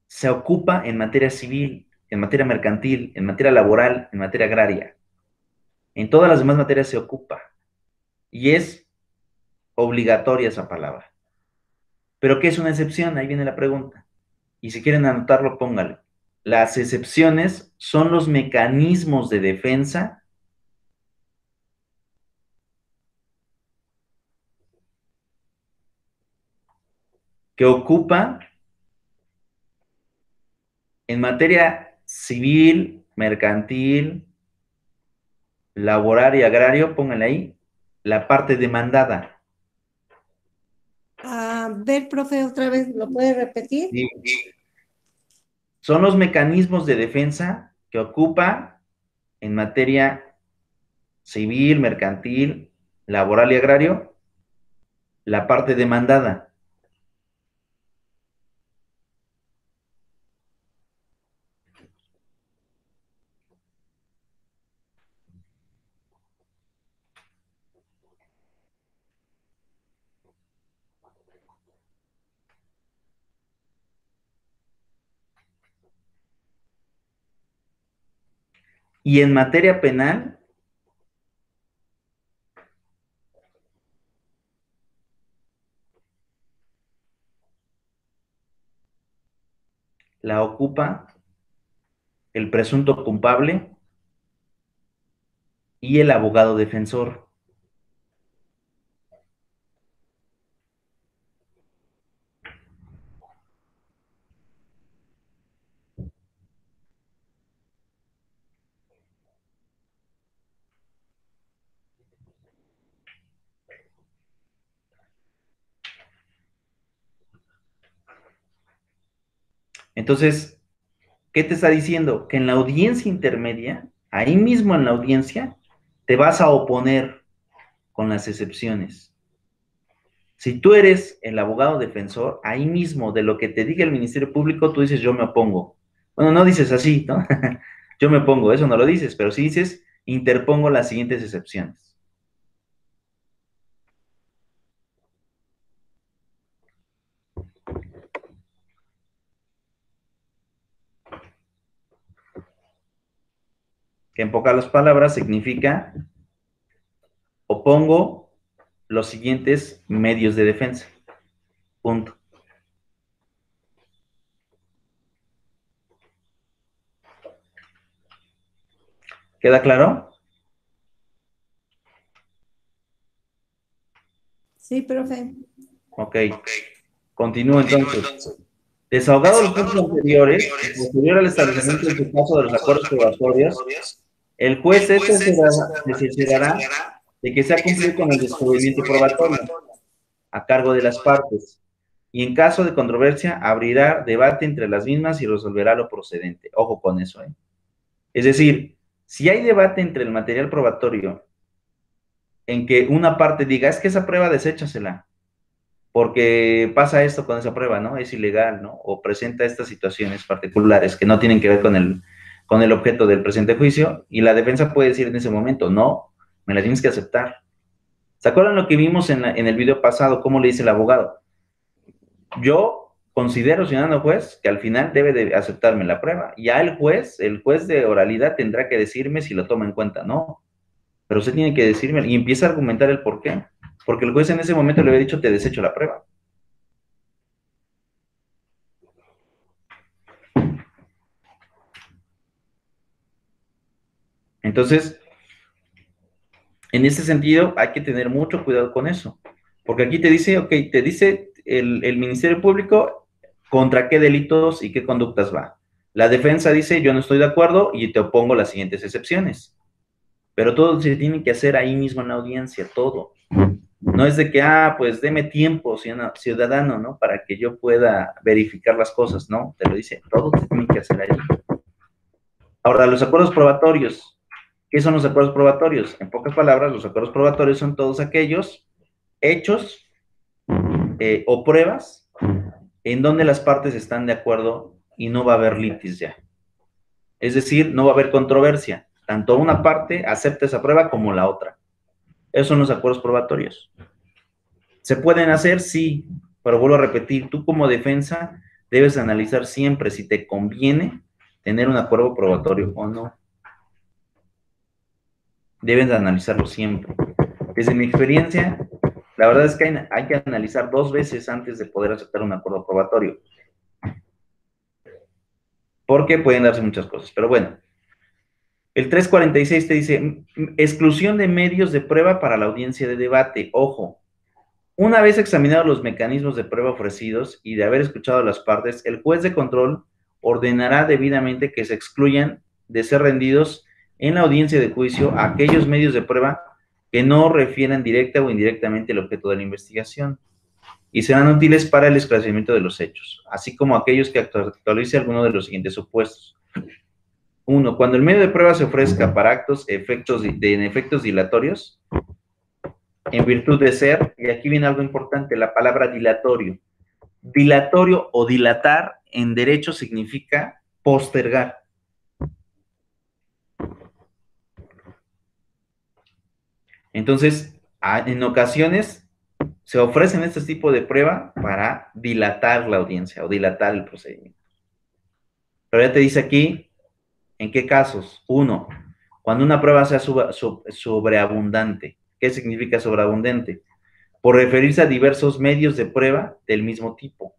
se ocupa en materia civil, en materia mercantil, en materia laboral, en materia agraria. En todas las demás materias se ocupa. Y es obligatoria esa palabra. ¿Pero qué es una excepción? Ahí viene la pregunta. Y si quieren anotarlo, póngale. las excepciones son los mecanismos de defensa que ocupa en materia civil, mercantil, laboral y agrario, pónganle ahí, la parte demandada. A ver, profe, otra vez, ¿lo puede repetir? Sí. Son los mecanismos de defensa que ocupa en materia civil, mercantil, laboral y agrario la parte demandada. Y en materia penal, la ocupa el presunto culpable y el abogado defensor. Entonces, ¿qué te está diciendo? Que en la audiencia intermedia, ahí mismo en la audiencia, te vas a oponer con las excepciones. Si tú eres el abogado defensor, ahí mismo de lo que te diga el Ministerio Público, tú dices, yo me opongo. Bueno, no dices así, ¿no? Yo me opongo, eso no lo dices, pero sí dices, interpongo las siguientes excepciones. Que en pocas palabras significa, opongo los siguientes medios de defensa. Punto. ¿Queda claro? Sí, profe. Ok. Continúo entonces. Desahogado los puntos anteriores, y posterior al establecimiento en su caso de los acuerdos probatorios, el juez se cerciorará de que se ha cumplido con el descubrimiento probatorio a cargo de las partes, y en caso de controversia abrirá debate entre las mismas y resolverá lo procedente. Ojo con eso, ¿eh? Es decir, si hay debate entre el material probatorio en que una parte diga, es que esa prueba deséchasela, porque pasa esto con esa prueba, ¿no? Es ilegal, ¿no? O presenta estas situaciones particulares que no tienen que ver con el objeto del presente juicio, y la defensa puede decir en ese momento, no, me la tienes que aceptar. ¿Se acuerdan lo que vimos en el video pasado? ¿Cómo le dice el abogado? Yo considero, ciudadano juez, que al final debe de aceptarme la prueba. Ya el juez de oralidad tendrá que decirme si lo toma en cuenta, ¿no? Pero usted tiene que decirme, y empieza a argumentar el por qué. Porque el juez en ese momento le había dicho, te desecho la prueba. Entonces, en ese sentido, hay que tener mucho cuidado con eso. Porque aquí te dice, ok, te dice el Ministerio Público contra qué delitos y qué conductas va. La defensa dice, yo no estoy de acuerdo y te opongo las siguientes excepciones. Pero todo se tiene que hacer ahí mismo en la audiencia, todo. No es de que, pues deme tiempo, ciudadano, ¿no? Para que yo pueda verificar las cosas, ¿no? Te lo dice, todo se tiene que hacer ahí. Ahora, los acuerdos probatorios. ¿Qué son los acuerdos probatorios? En pocas palabras, los acuerdos probatorios son todos aquellos hechos o pruebas en donde las partes están de acuerdo y no va a haber litis ya. Es decir, no va a haber controversia. Tanto una parte acepta esa prueba como la otra. Esos son los acuerdos probatorios. ¿Se pueden hacer? Sí, pero vuelvo a repetir, tú como defensa debes analizar siempre si te conviene tener un acuerdo probatorio o no. Debes de analizarlo siempre. Desde mi experiencia, la verdad es que hay que analizar 2 veces antes de poder aceptar un acuerdo probatorio. porque pueden darse muchas cosas. Pero bueno, el 346 te dice, exclusión de medios de prueba para la audiencia de debate. Ojo, una vez examinados los mecanismos de prueba ofrecidos y de haber escuchado a las partes, el juez de control ordenará debidamente que se excluyan de ser rendidos en la audiencia de juicio aquellos medios de prueba que no refieran directa o indirectamente el objeto de la investigación y serán útiles para el esclarecimiento de los hechos, así como aquellos que actualice alguno de los siguientes supuestos. 1. Cuando el medio de prueba se ofrezca para actos en efectos dilatorios, en virtud de ser, y aquí viene algo importante, la palabra dilatorio. Dilatorio o dilatar en derecho significa postergar. Entonces, en ocasiones se ofrecen este tipo de prueba para dilatar la audiencia o dilatar el procedimiento. Pero ya te dice aquí, ¿en qué casos? 1. Cuando una prueba sea sobreabundante. ¿Qué significa sobreabundante? Por referirse a diversos medios de prueba del mismo tipo.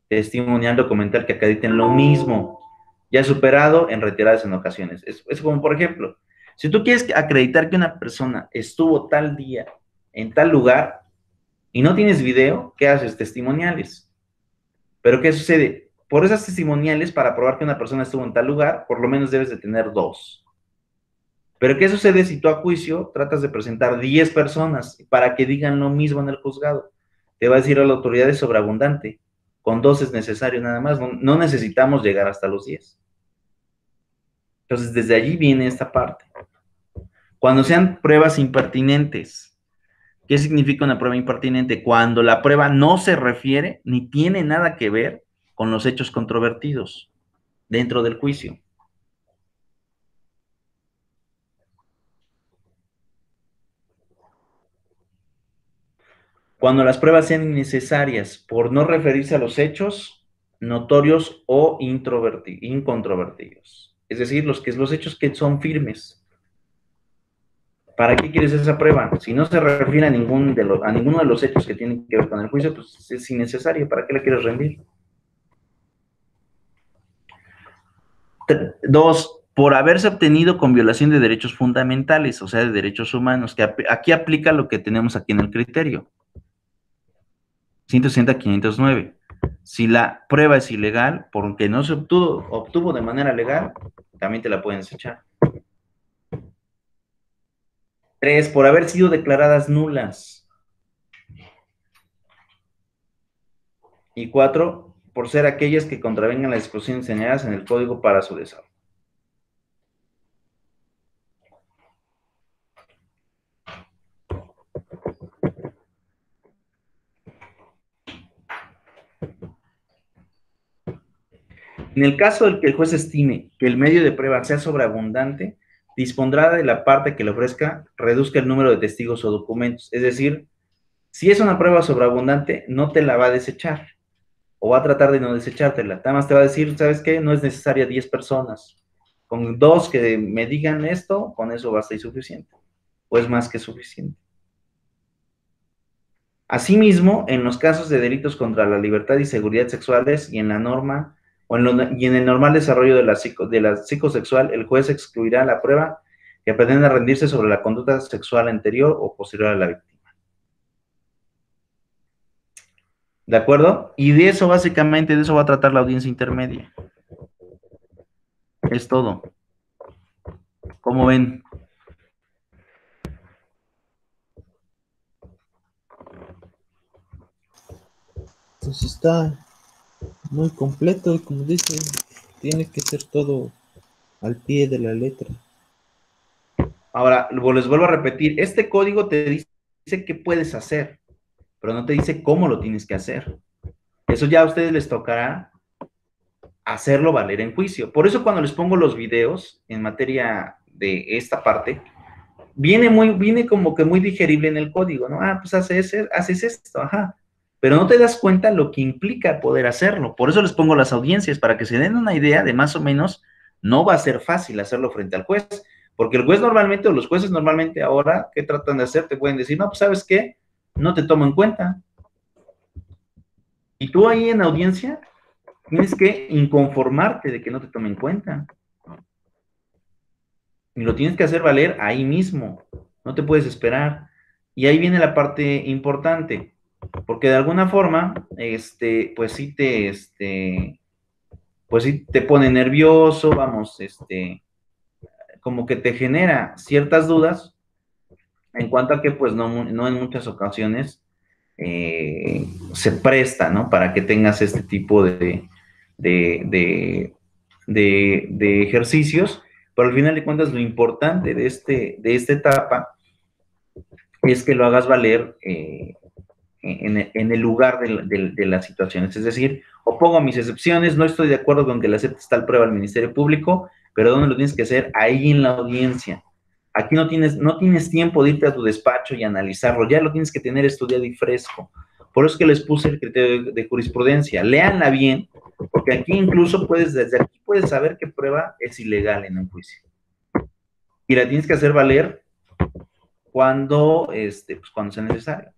Testimonial, documental que acrediten lo mismo, ya superado en retiradas en ocasiones. Es como, por ejemplo, si tú quieres acreditar que una persona estuvo tal día en tal lugar y no tienes video, ¿qué haces? Testimoniales. Pero ¿qué sucede? Por esas testimoniales, para probar que una persona estuvo en tal lugar, por lo menos debes de tener 2. Pero ¿qué sucede si tú a juicio tratas de presentar 10 personas para que digan lo mismo en el juzgado? Te va a decir a la autoridad es sobreabundante. Con 2 es necesario nada más. No necesitamos llegar hasta los 10. Entonces, desde allí viene esta parte. Cuando sean pruebas impertinentes. ¿Qué significa una prueba impertinente? Cuando la prueba no se refiere ni tiene nada que ver con los hechos controvertidos dentro del juicio. Cuando las pruebas sean innecesarias por no referirse a los hechos notorios o incontrovertidos. Es decir, los hechos que son firmes. ¿Para qué quieres esa prueba? Si no se refiere a ninguno de los hechos que tienen que ver con el juicio, pues es innecesario. ¿Para qué la quieres rendir? 2. Por haberse obtenido con violación de derechos fundamentales, o sea, de derechos humanos, que aquí aplica lo que tenemos aquí en el criterio. 160.509. Si la prueba es ilegal, porque no se obtuvo de manera legal, también te la pueden desechar. 3. Por haber sido declaradas nulas. Y 4. Por ser aquellas que contravengan las disposiciones señaladas en el código para su desarrollo. En el caso del que el juez estime que el medio de prueba sea sobreabundante, dispondrá de la parte que le ofrezca, reduzca el número de testigos o documentos. Es decir, si es una prueba sobreabundante, no te la va a desechar, o va a tratar de no desechártela. Nada más te va a decir, ¿sabes qué? No es necesaria 10 personas. Con 2 que me digan esto, con eso basta y suficiente. O es más que suficiente. Asimismo, en los casos de delitos contra la libertad y seguridad sexuales y en la norma y en el normal desarrollo de la psicosexual, el juez excluirá la prueba que pretenda rendirse sobre la conducta sexual anterior o posterior a la víctima. ¿De acuerdo? Y de eso, básicamente, de eso va a tratar la audiencia intermedia. Es todo. ¿Cómo ven? Pues está muy completo y como dice, tiene que ser todo al pie de la letra. Ahora, les vuelvo a repetir, este código te dice qué puedes hacer, pero no te dice cómo lo tienes que hacer. Eso ya a ustedes les tocará hacerlo valer en juicio. Por eso cuando les pongo los videos en materia de esta parte, viene como que muy digerible en el código, ¿no? Ah, pues haces esto, ajá. Pero no te das cuenta lo que implica poder hacerlo. Por eso les pongo las audiencias, para que se den una idea de más o menos, no va a ser fácil hacerlo frente al juez, porque el juez normalmente, o los jueces normalmente ahora, ¿qué tratan de hacer? Te pueden decir, no, pues ¿sabes qué? No te tomo en cuenta. Y tú ahí en audiencia, tienes que inconformarte de que no te tomen en cuenta. Y lo tienes que hacer valer ahí mismo. No te puedes esperar. Y ahí viene la parte importante. Porque de alguna forma, pues sí te pone nervioso, vamos, como que te genera ciertas dudas en cuanto a que, pues, no en muchas ocasiones se presta, ¿no? Para que tengas este tipo de ejercicios, pero al final de cuentas lo importante de esta etapa es que lo hagas valer en el lugar de las situaciones. Es decir, opongo mis excepciones, no estoy de acuerdo con que le aceptes tal prueba al Ministerio Público, pero ¿dónde lo tienes que hacer? Ahí en la audiencia. Aquí no tienes tiempo de irte a tu despacho y analizarlo, ya lo tienes que tener estudiado y fresco. Por eso es que les puse el criterio de jurisprudencia. Léanla bien, porque aquí incluso desde aquí puedes saber qué prueba es ilegal en un juicio. Y la tienes que hacer valer cuando sea necesario.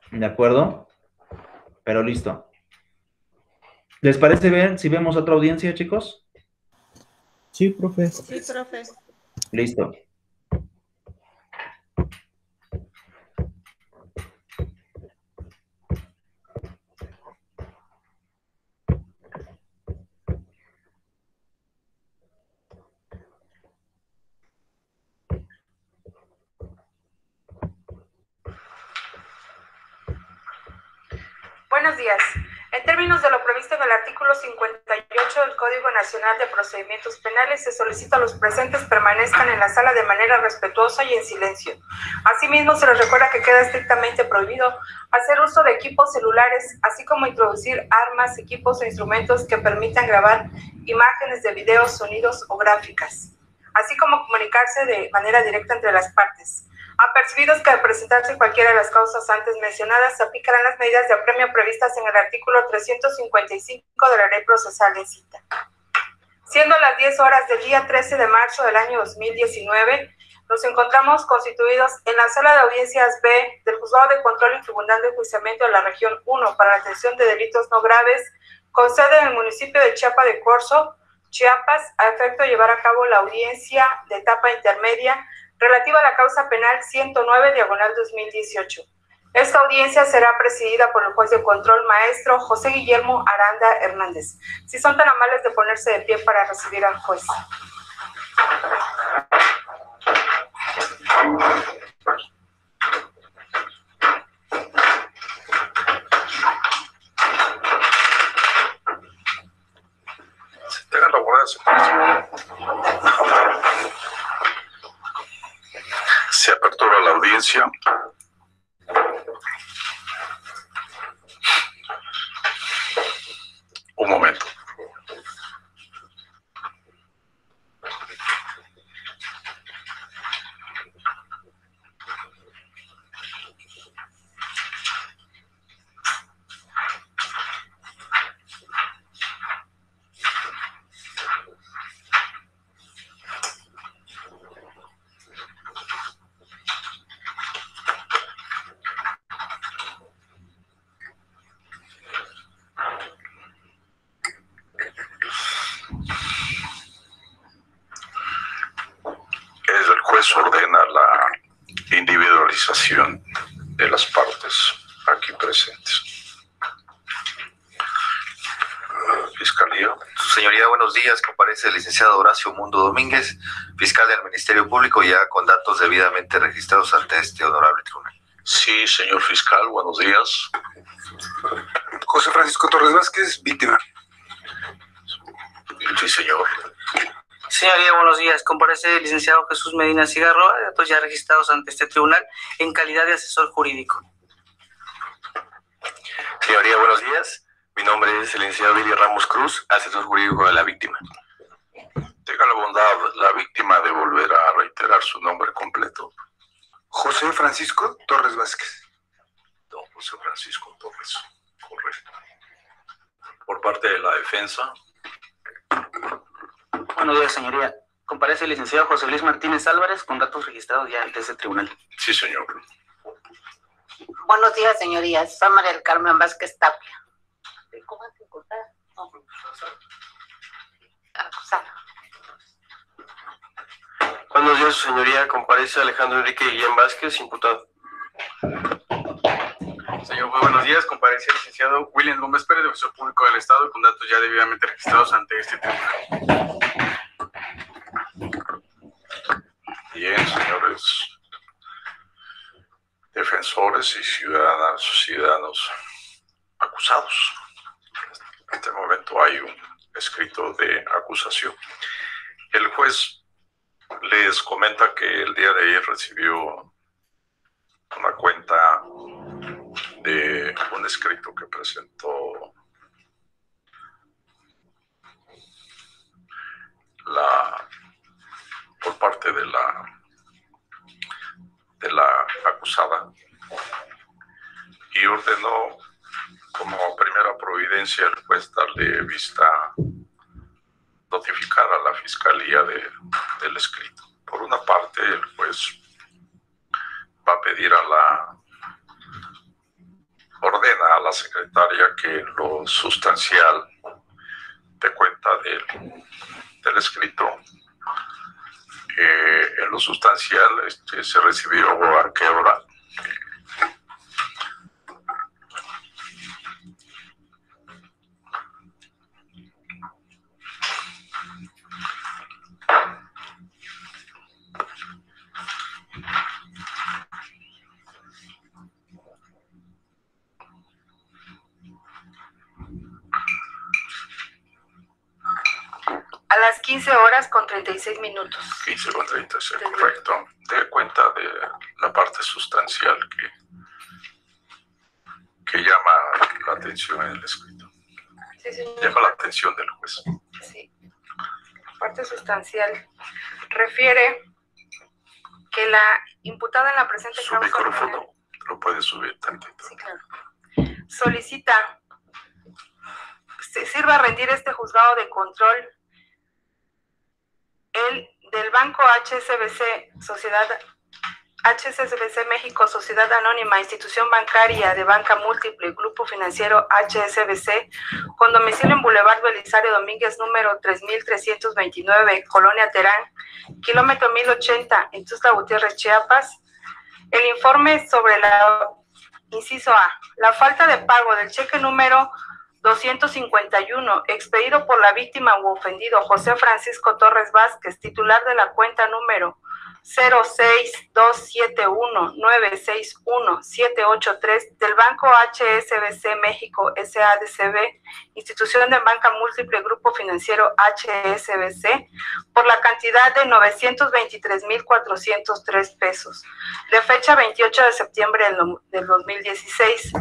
¿De acuerdo? Pero listo. ¿Les parece bien si vemos otra audiencia, chicos? Sí, profe. Sí, profe. Listo. Buenos días. En términos de lo previsto en el artículo 58 del Código Nacional de Procedimientos Penales, se solicita a los presentes permanezcan en la sala de manera respetuosa y en silencio. Asimismo, se les recuerda que queda estrictamente prohibido hacer uso de equipos celulares, así como introducir armas, equipos o instrumentos que permitan grabar imágenes de videos, sonidos o gráficas, así como comunicarse de manera directa entre las partes. Apercibidos que al presentarse cualquiera de las causas antes mencionadas, se aplicarán las medidas de apremio previstas en el artículo 355 de la Ley Procesal en cita. Siendo las 10 horas del día 13 de marzo del año 2019, nos encontramos constituidos en la Sala de Audiencias B del Juzgado de Control y Tribunal de Enjuiciamiento de la Región 1 para la atención de delitos no graves, con sede en el municipio de Chiapa de Corzo, Chiapas, a efecto de llevar a cabo la audiencia de etapa intermedia relativa a la causa penal 109/2018. Esta audiencia será presidida por el juez de control maestro José Guillermo Aranda Hernández. Si son tan amables de ponerse de pie para recibir al juez. Tengan la guardia. Se apertura la audiencia. Un momento. El juez ordena la individualización de las partes aquí presentes. Fiscalía. Su señoría, buenos días. Comparece el licenciado Horacio Mundo Domínguez, fiscal del Ministerio Público, ya con datos debidamente registrados ante este honorable tribunal. Sí, señor fiscal, buenos días. José Francisco Torres Vázquez, víctima. Sí, señor. Señoría, buenos días. Comparece el licenciado Jesús Medina Cigarro, datos ya registrados ante este tribunal en calidad de asesor jurídico. Señoría, buenos días. Mi nombre es el licenciado Billy Ramos Cruz, asesor jurídico de la víctima. Tenga la bondad la víctima de volver a reiterar su nombre completo. José Francisco Torres Vázquez. Don José Francisco Torres. Correcto. Por parte de la defensa. Buenos días, señoría. Comparece el licenciado José Luis Martínez Álvarez con datos registrados ya ante este tribunal. Sí, señor. Buenos días, señorías. Soy María del Carmen Vázquez Tapia. ¿Cómo es inculpada? No. Acusada. Buenos días, su señoría. Comparece Alejandro Enrique Guillén Vázquez, imputado. Señor, muy buenos días. Comparece el licenciado William Gómez Pérez, defensor público del Estado, con datos ya debidamente registrados ante este tribunal. Bien, señores defensores y ciudadanos acusados. En este momento hay un escrito de acusación. El juez les comenta que el día de ayer recibió una cuenta de un escrito que presentó por parte de la acusada, y ordenó como primera providencia el juez darle vista, notificar a la fiscalía del escrito. Por una parte, el juez va a pedir ordena a la secretaria que lo sustancial de cuenta del escrito, en lo sustancial se recibió a qué hora. A las 15:36. 15:36, correcto. De cuenta de la parte sustancial que llama la atención en el escrito. Sí, señor. Llama la atención del juez. Sí. Parte sustancial refiere que la imputada en la presente Su causa micrófono lo puede subir tantito. Sí, claro. Solicita se sirva rendir este juzgado de control el del Banco HSBC México, Sociedad Anónima, Institución Bancaria de Banca Múltiple, Grupo Financiero HSBC, con domicilio en Boulevard Belisario Domínguez, número 3329, Colonia Terán, kilómetro 1080, en Tuxtla Gutiérrez, Chiapas. El informe sobre inciso A, la falta de pago del cheque número 251, expedido por la víctima u ofendido José Francisco Torres Vázquez, titular de la cuenta número 06271961783 del Banco HSBC México SADCB, Institución de Banca Múltiple, Grupo Financiero HSBC, por la cantidad de 923,403 pesos, de fecha 28 de septiembre del 2016.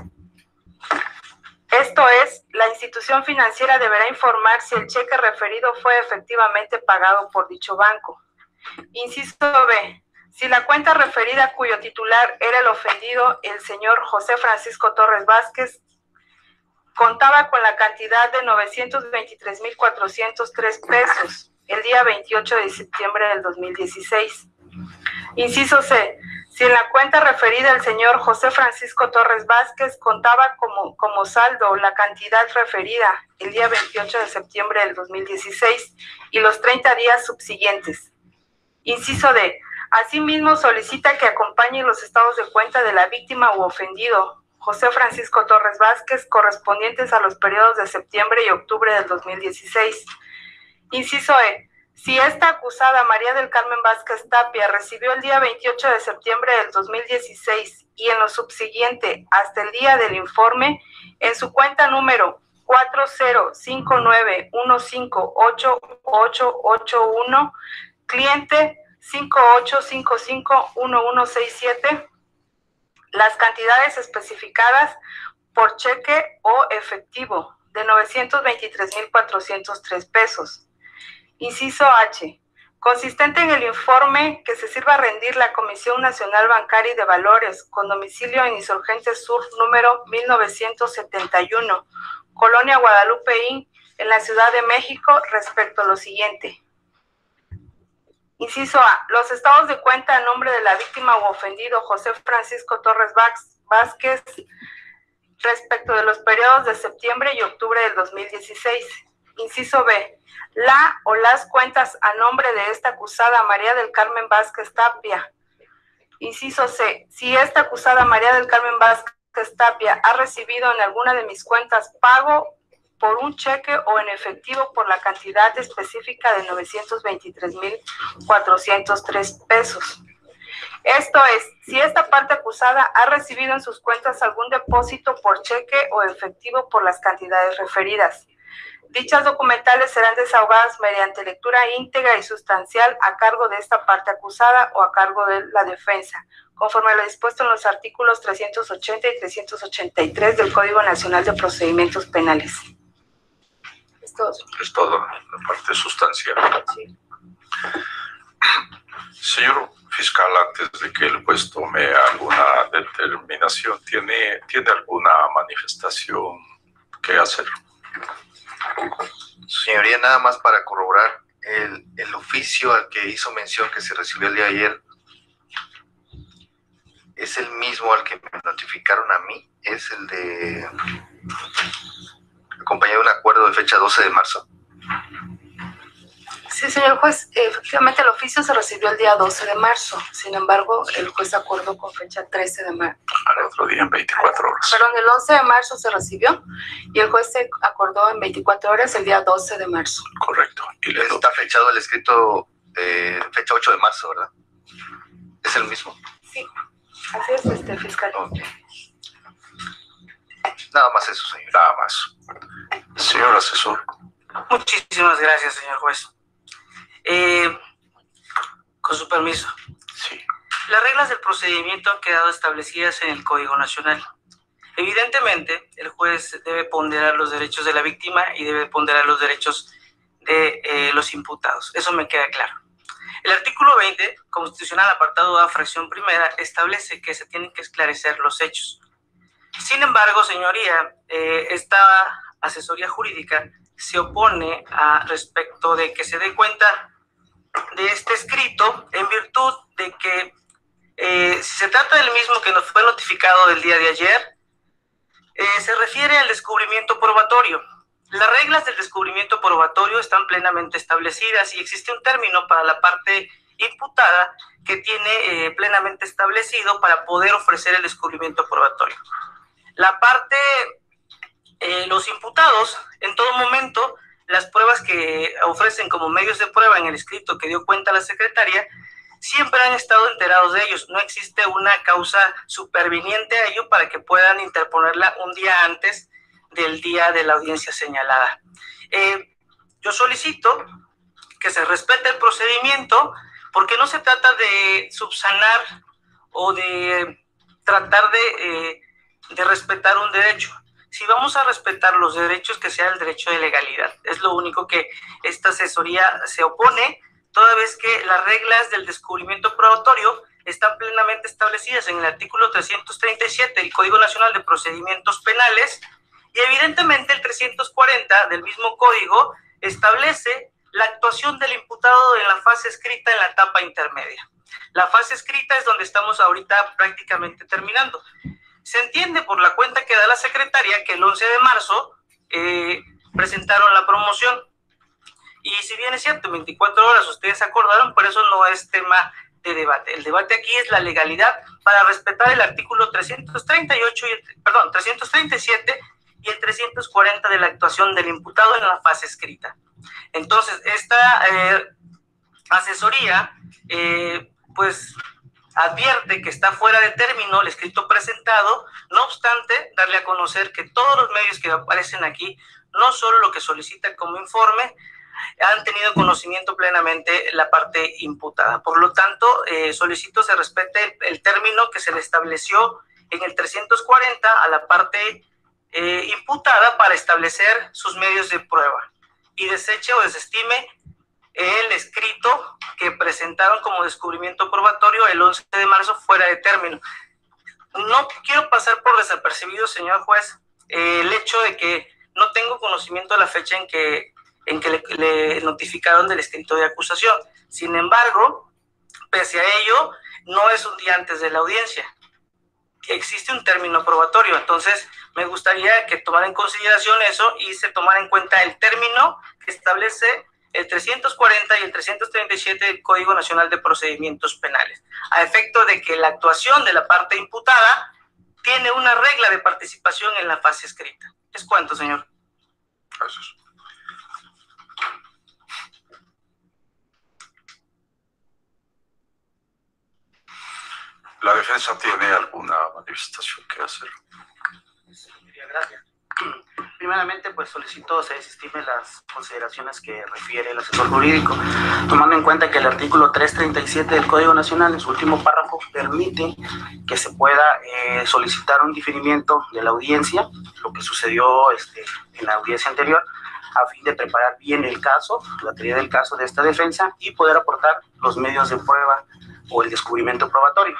Esto es, la institución financiera deberá informar si el cheque referido fue efectivamente pagado por dicho banco. Inciso B. Si la cuenta referida cuyo titular era el ofendido, el señor José Francisco Torres Vázquez, contaba con la cantidad de 923,403 pesos el día 28 de septiembre del 2016. Inciso C. Si en la cuenta referida el señor José Francisco Torres Vázquez contaba como saldo la cantidad referida el día 28 de septiembre del 2016 y los 30 días subsiguientes. Inciso D. Asimismo, solicita que acompañe los estados de cuenta de la víctima u ofendido, José Francisco Torres Vázquez, correspondientes a los periodos de septiembre y octubre del 2016. Inciso E. Si esta acusada, María del Carmen Vázquez Tapia, recibió el día 28 de septiembre del 2016 y en lo subsiguiente hasta el día del informe, en su cuenta número 4059158881, cliente 58551167, las cantidades especificadas por cheque o efectivo de 923,403 pesos. Inciso H. Consistente en el informe que se sirva a rendir la Comisión Nacional Bancaria y de Valores, con domicilio en Insurgentes Sur, número 1971, Colonia Guadalupeín, en la Ciudad de México, respecto a lo siguiente. Inciso A. Los estados de cuenta a nombre de la víctima u ofendido José Francisco Torres Vázquez respecto de los periodos de septiembre y octubre del 2016. Inciso B. La o las cuentas a nombre de esta acusada María del Carmen Vázquez Tapia. Inciso C. Si esta acusada María del Carmen Vázquez Tapia ha recibido en alguna de mis cuentas pago por un cheque o en efectivo por la cantidad específica de 923,403 pesos. Esto es, si esta parte acusada ha recibido en sus cuentas algún depósito por cheque o efectivo por las cantidades referidas. Dichas documentales serán desahogadas mediante lectura íntegra y sustancial a cargo de esta parte acusada o a cargo de la defensa, conforme a lo dispuesto en los artículos 380 y 383 del Código Nacional de Procedimientos Penales. Es todo. Es todo, la parte sustancial. Sí. Señor fiscal, antes de que el juez tome alguna determinación, ¿tiene alguna manifestación que hacer? Señoría, nada más para corroborar, el oficio al que hizo mención que se recibió el día de ayer, ¿es el mismo al que me notificaron a mí? ¿Es el de acompañado de un acuerdo de fecha 12 de marzo? Sí, señor juez, efectivamente el oficio se recibió el día 12 de marzo, sin embargo, el juez acordó con fecha 13 de marzo. Al otro día en 24 horas. Perdón, el 11 de marzo se recibió y el juez se acordó en 24 horas el día 12 de marzo. Correcto. Y está fechado el escrito fecha 8 de marzo, ¿verdad? ¿Es el mismo? Sí, así es, fiscal. Okay. Nada más eso, señor. Nada más. Señor asesor. Muchísimas gracias, señor juez. Con su permiso. Sí. Las reglas del procedimiento han quedado establecidas en el Código Nacional. Evidentemente, el juez debe ponderar los derechos de la víctima y debe ponderar los derechos de los imputados. Eso me queda claro. El artículo 20, constitucional, apartado A, fracción primera, establece que se tienen que esclarecer los hechos. Sin embargo, señoría, esta asesoría jurídica se opone respecto de que se dé cuenta de este escrito en virtud de que si se trata del mismo que nos fue notificado del día de ayer, se refiere al descubrimiento probatorio. Las reglas del descubrimiento probatorio están plenamente establecidas y existe un término para la parte imputada que tiene plenamente establecido para poder ofrecer el descubrimiento probatorio. La parte, los imputados, en todo momento, las pruebas que ofrecen como medios de prueba en el escrito que dio cuenta la secretaria, siempre han estado enterados de ellos. No existe una causa superviniente a ello para que puedan interponerla un día antes del día de la audiencia señalada. Yo solicito que se respete el procedimiento porque no se trata de subsanar o de tratar de respetar un derecho. Si vamos a respetar los derechos, que sea el derecho de legalidad. Es lo único que esta asesoría se opone, toda vez que las reglas del descubrimiento probatorio están plenamente establecidas en el artículo 337 del Código Nacional de Procedimientos Penales y evidentemente el 340 del mismo código establece la actuación del imputado en la fase escrita en la etapa intermedia. La fase escrita es donde estamos ahorita prácticamente terminando. Se entiende por la cuenta que da la secretaria que el 11 de marzo presentaron la promoción. Y si bien es cierto, 24 horas ustedes acordaron, por eso no es tema de debate. El debate aquí es la legalidad para respetar el artículo 337 y el 340 de la actuación del imputado en la fase escrita. Entonces, esta asesoría, pues, advierte que está fuera de término el escrito presentado, no obstante, darle a conocer que todos los medios que aparecen aquí, no solo lo que solicitan como informe, han tenido conocimiento plenamente la parte imputada. Por lo tanto, solicito se respete el término que se le estableció en el 340 a la parte imputada para establecer sus medios de prueba y deseche o desestime el escrito que presentaron como descubrimiento probatorio el 11 de marzo fuera de término. No quiero pasar por desapercibido, señor juez, el hecho de que no tengo conocimiento de la fecha en que le notificaron del escrito de acusación. Sin embargo, pese a ello, no es un día antes de la audiencia. que existe un término probatorio. Entonces, me gustaría que tomara en consideración eso y se tomara en cuenta el término que establece el 340 y el 337 del Código Nacional de Procedimientos Penales, a efecto de que la actuación de la parte imputada tiene una regla de participación en la fase escrita. ¿Es cuánto, señor? Gracias. ¿La defensa tiene alguna manifestación que hacer? Gracias. Primeramente, pues solicito se desestime las consideraciones que refiere el asesor jurídico, tomando en cuenta que el artículo 337 del Código Nacional, en su último párrafo, permite que se pueda solicitar un diferimiento de la audiencia, lo que sucedió en la audiencia anterior, a fin de preparar bien el caso, la teoría del caso de esta defensa y poder aportar los medios de prueba o el descubrimiento probatorio.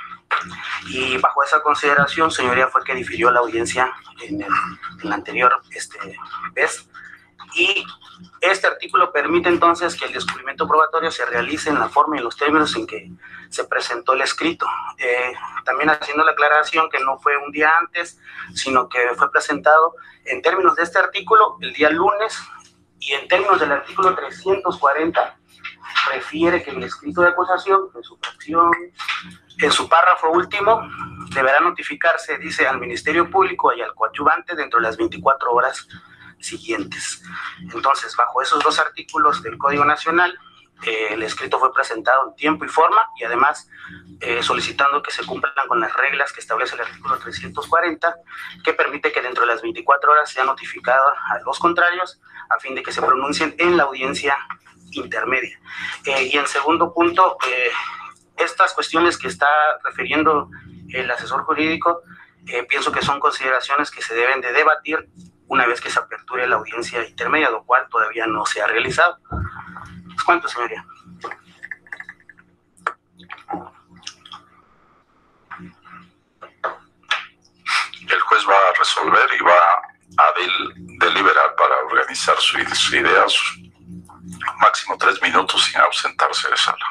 Y bajo esa consideración, señoría, fue que difirió la audiencia en la anterior vez. Y este artículo permite entonces que el descubrimiento probatorio se realice en la forma y en los términos en que se presentó el escrito. También haciendo la aclaración que no fue un día antes, sino que fue presentado en términos de este artículo el día lunes, y en términos del artículo 340 refiere que el escrito de acusación, en su fracción, en su párrafo último, deberá notificarse, dice, al Ministerio Público y al coadyuvante dentro de las 24 horas siguientes. Entonces, bajo esos dos artículos del Código Nacional, el escrito fue presentado en tiempo y forma, y además solicitando que se cumplan con las reglas que establece el artículo 340, que permite que dentro de las 24 horas sea notificado a los contrarios a fin de que se pronuncien en la audiencia intermedia. Y en segundo punto, estas cuestiones que está refiriendo el asesor jurídico, pienso que son consideraciones que se deben de debatir una vez que se aperture la audiencia intermedia, lo cual todavía no se ha realizado. ¿Cuánto, señoría? El juez va a resolver y va a deliberar para organizar sus ideas, máximo 3 minutos sin ausentarse de sala.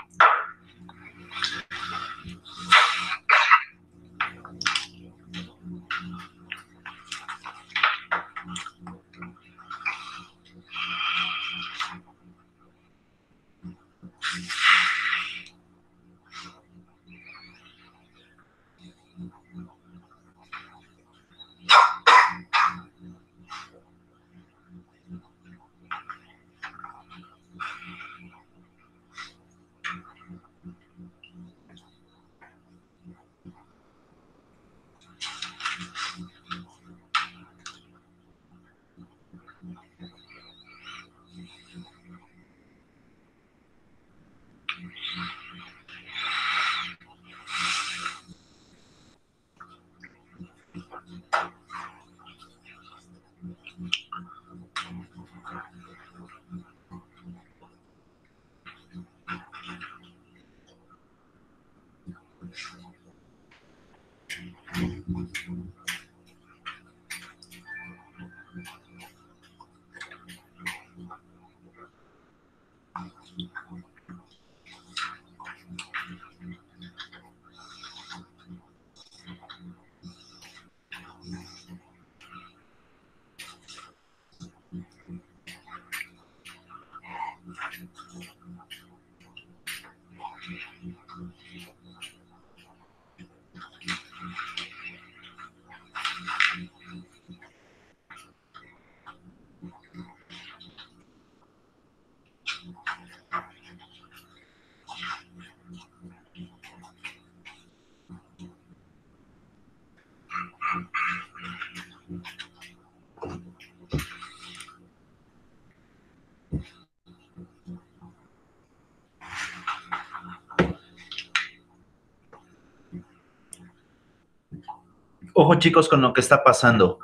Ojo, chicos, con lo que está pasando.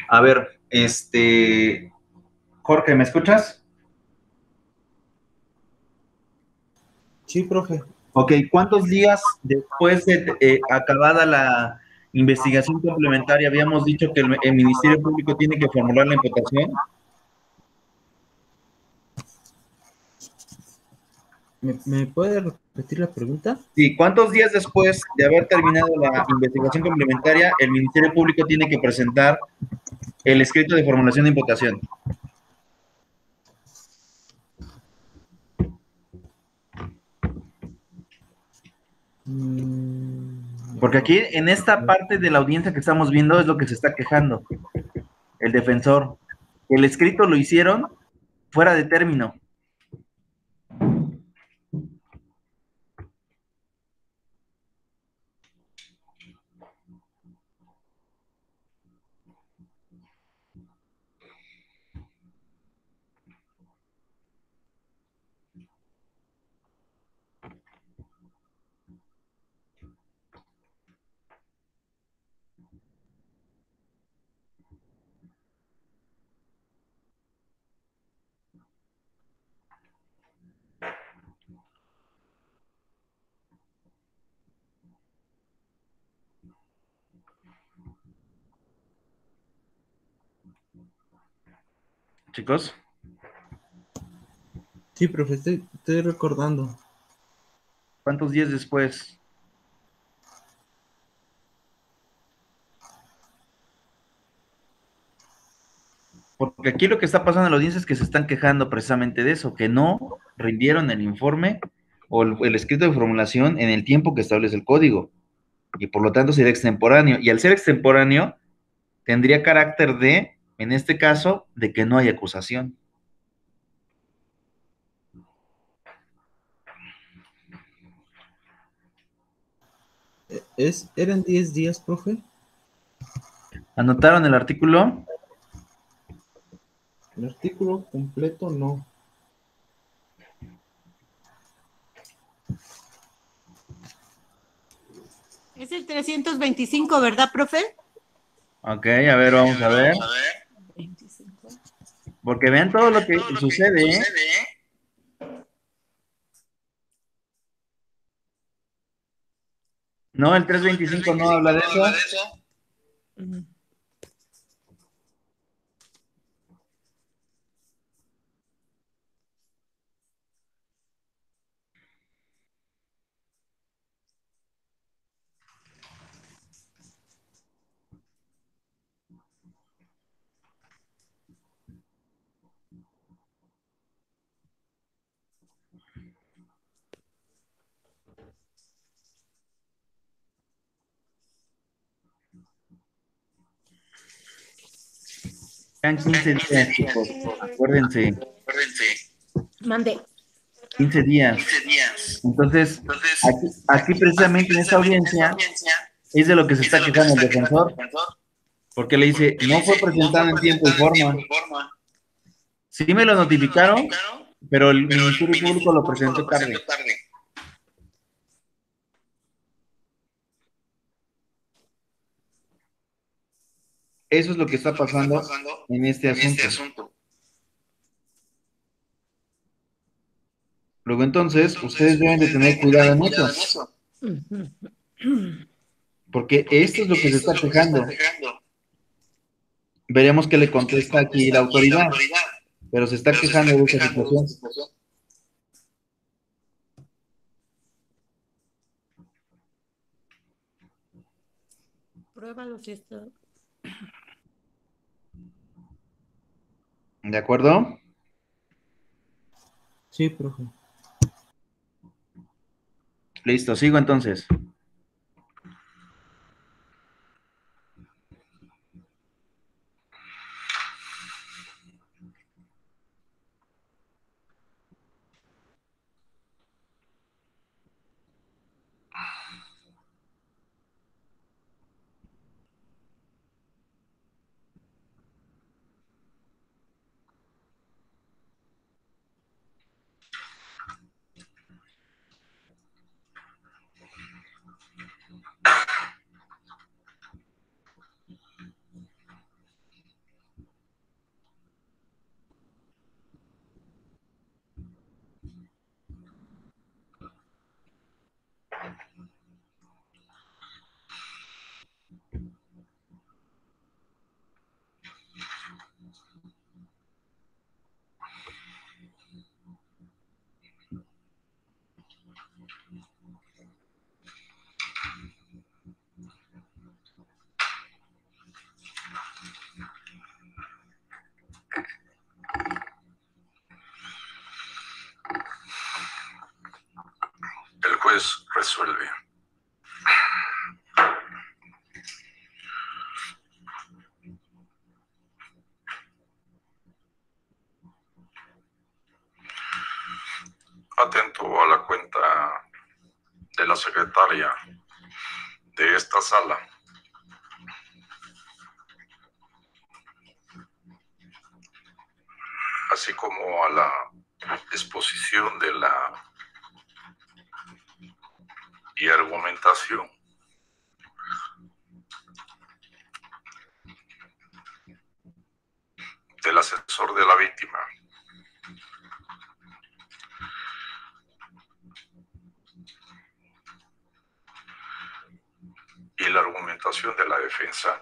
A ver, Jorge, ¿me escuchas? Sí, profe. Ok, ¿cuántos días después de acabada la investigación complementaria habíamos dicho que el Ministerio Público tiene que formular la imputación? ¿Me puede repetir la pregunta? Sí, ¿cuántos días después de haber terminado la investigación complementaria, el Ministerio Público tiene que presentar el escrito de formulación de imputación? Porque aquí, en esta parte de la audiencia que estamos viendo, es lo que se está quejando el defensor. El escrito lo hicieron fuera de término. Chicos. Sí, profe, estoy recordando. ¿Cuántos días después? Porque aquí lo que está pasando en la audiencia es que se están quejando precisamente de eso, que no rindieron el informe o el escrito de formulación en el tiempo que establece el código, y por lo tanto sería extemporáneo. Y al ser extemporáneo, tendría carácter de, en este caso, de que no hay acusación. ¿Eran 10 días, profe? ¿Anotaron el artículo? El artículo completo no. Es el 325, ¿verdad, profe? Ok, a ver, vamos a ver. Porque vean todo lo que sucede, ¿eh? No, el 325 no habla de eso. Eran 15 días, chicos. Acuérdense. Mande. 15 días. Entonces, aquí precisamente en esta audiencia es de lo que se está quejando el defensor, porque le dice, no fue presentado en tiempo y forma. Sí me lo notificaron, pero el Ministerio Público lo presentó tarde. Eso es lo que está pasando en este asunto. Luego entonces, ustedes deben de tener cuidado en eso, porque esto es lo que se está quejando. Veremos qué le contesta aquí la autoridad, pero se está quejando de esta situación. Pruébalo si está. ¿De acuerdo? Sí, profe. Listo, sigo entonces. juez resuelve. Atento a la cuenta de la secretaria de esta sala, así como a la exposición de la y argumentación del asesor de la víctima, y la argumentación de la defensa,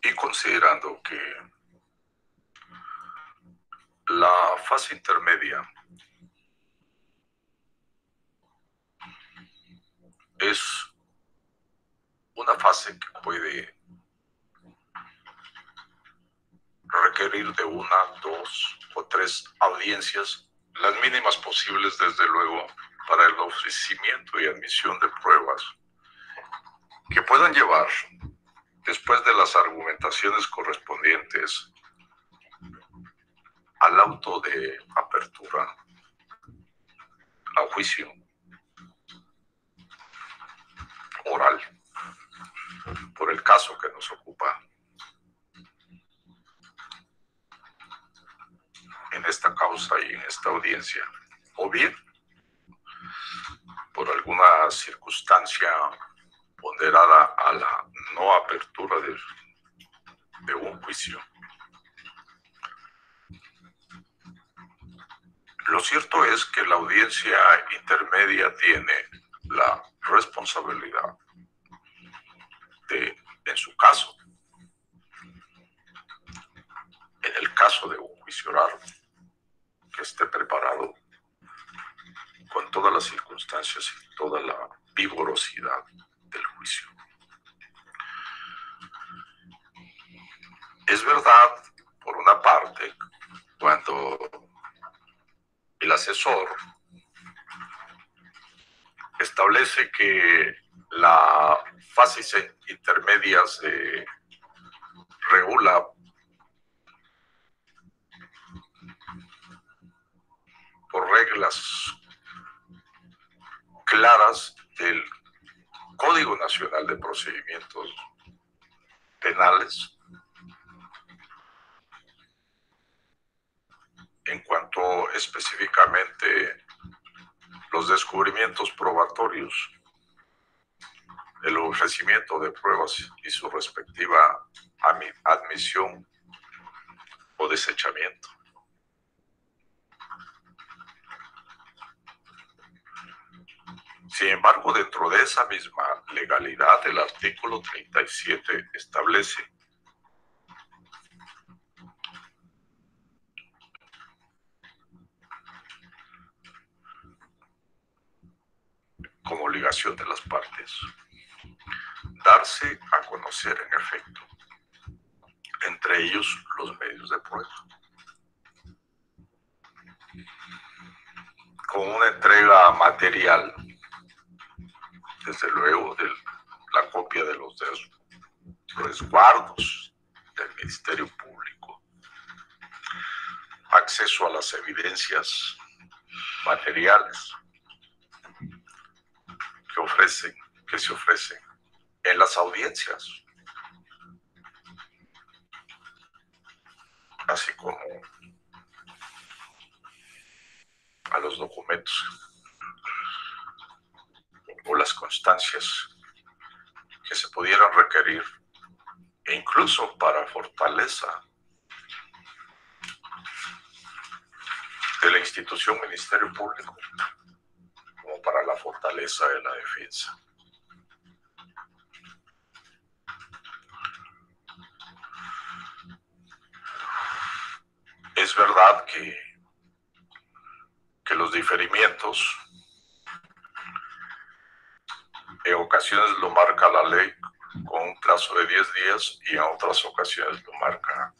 y considerando que la fase intermedia es una fase que puede requerir de una, dos o tres audiencias, las mínimas posibles desde luego, para el ofrecimiento y admisión de pruebas que puedan llevar, después de las argumentaciones correspondientes, al auto de apertura a juicio oral, por el caso que nos ocupa en esta causa y en esta audiencia, o bien por alguna circunstancia ponderada a la no apertura de un juicio. Lo cierto es que la audiencia intermedia tiene la responsabilidad de, en su caso, en el caso de un juicio oral, que esté preparado con todas las circunstancias y toda la vigorosidad del juicio. Es verdad, por una parte, cuando el asesor establece que la fase intermedia se regula por reglas claras del Código Nacional de Procedimientos Penales en cuanto específicamente los descubrimientos probatorios, el ofrecimiento de pruebas y su respectiva admisión o desechamiento. Sin embargo, dentro de esa misma legalidad, el artículo 37 establece como obligación de las partes darse a conocer en efecto, entre ellos los medios de prueba, con una entrega material, desde luego, de la copia de los resguardos del Ministerio Público, acceso a las evidencias materiales que se ofrecen en las audiencias, así como a los documentos o las constancias que se pudieran requerir, e incluso para fortaleza de la institución Ministerio Público, como para la fortaleza de la defensa. Es verdad que los diferimientos, en ocasiones lo marca la ley con un plazo de 10 días y en otras ocasiones lo marca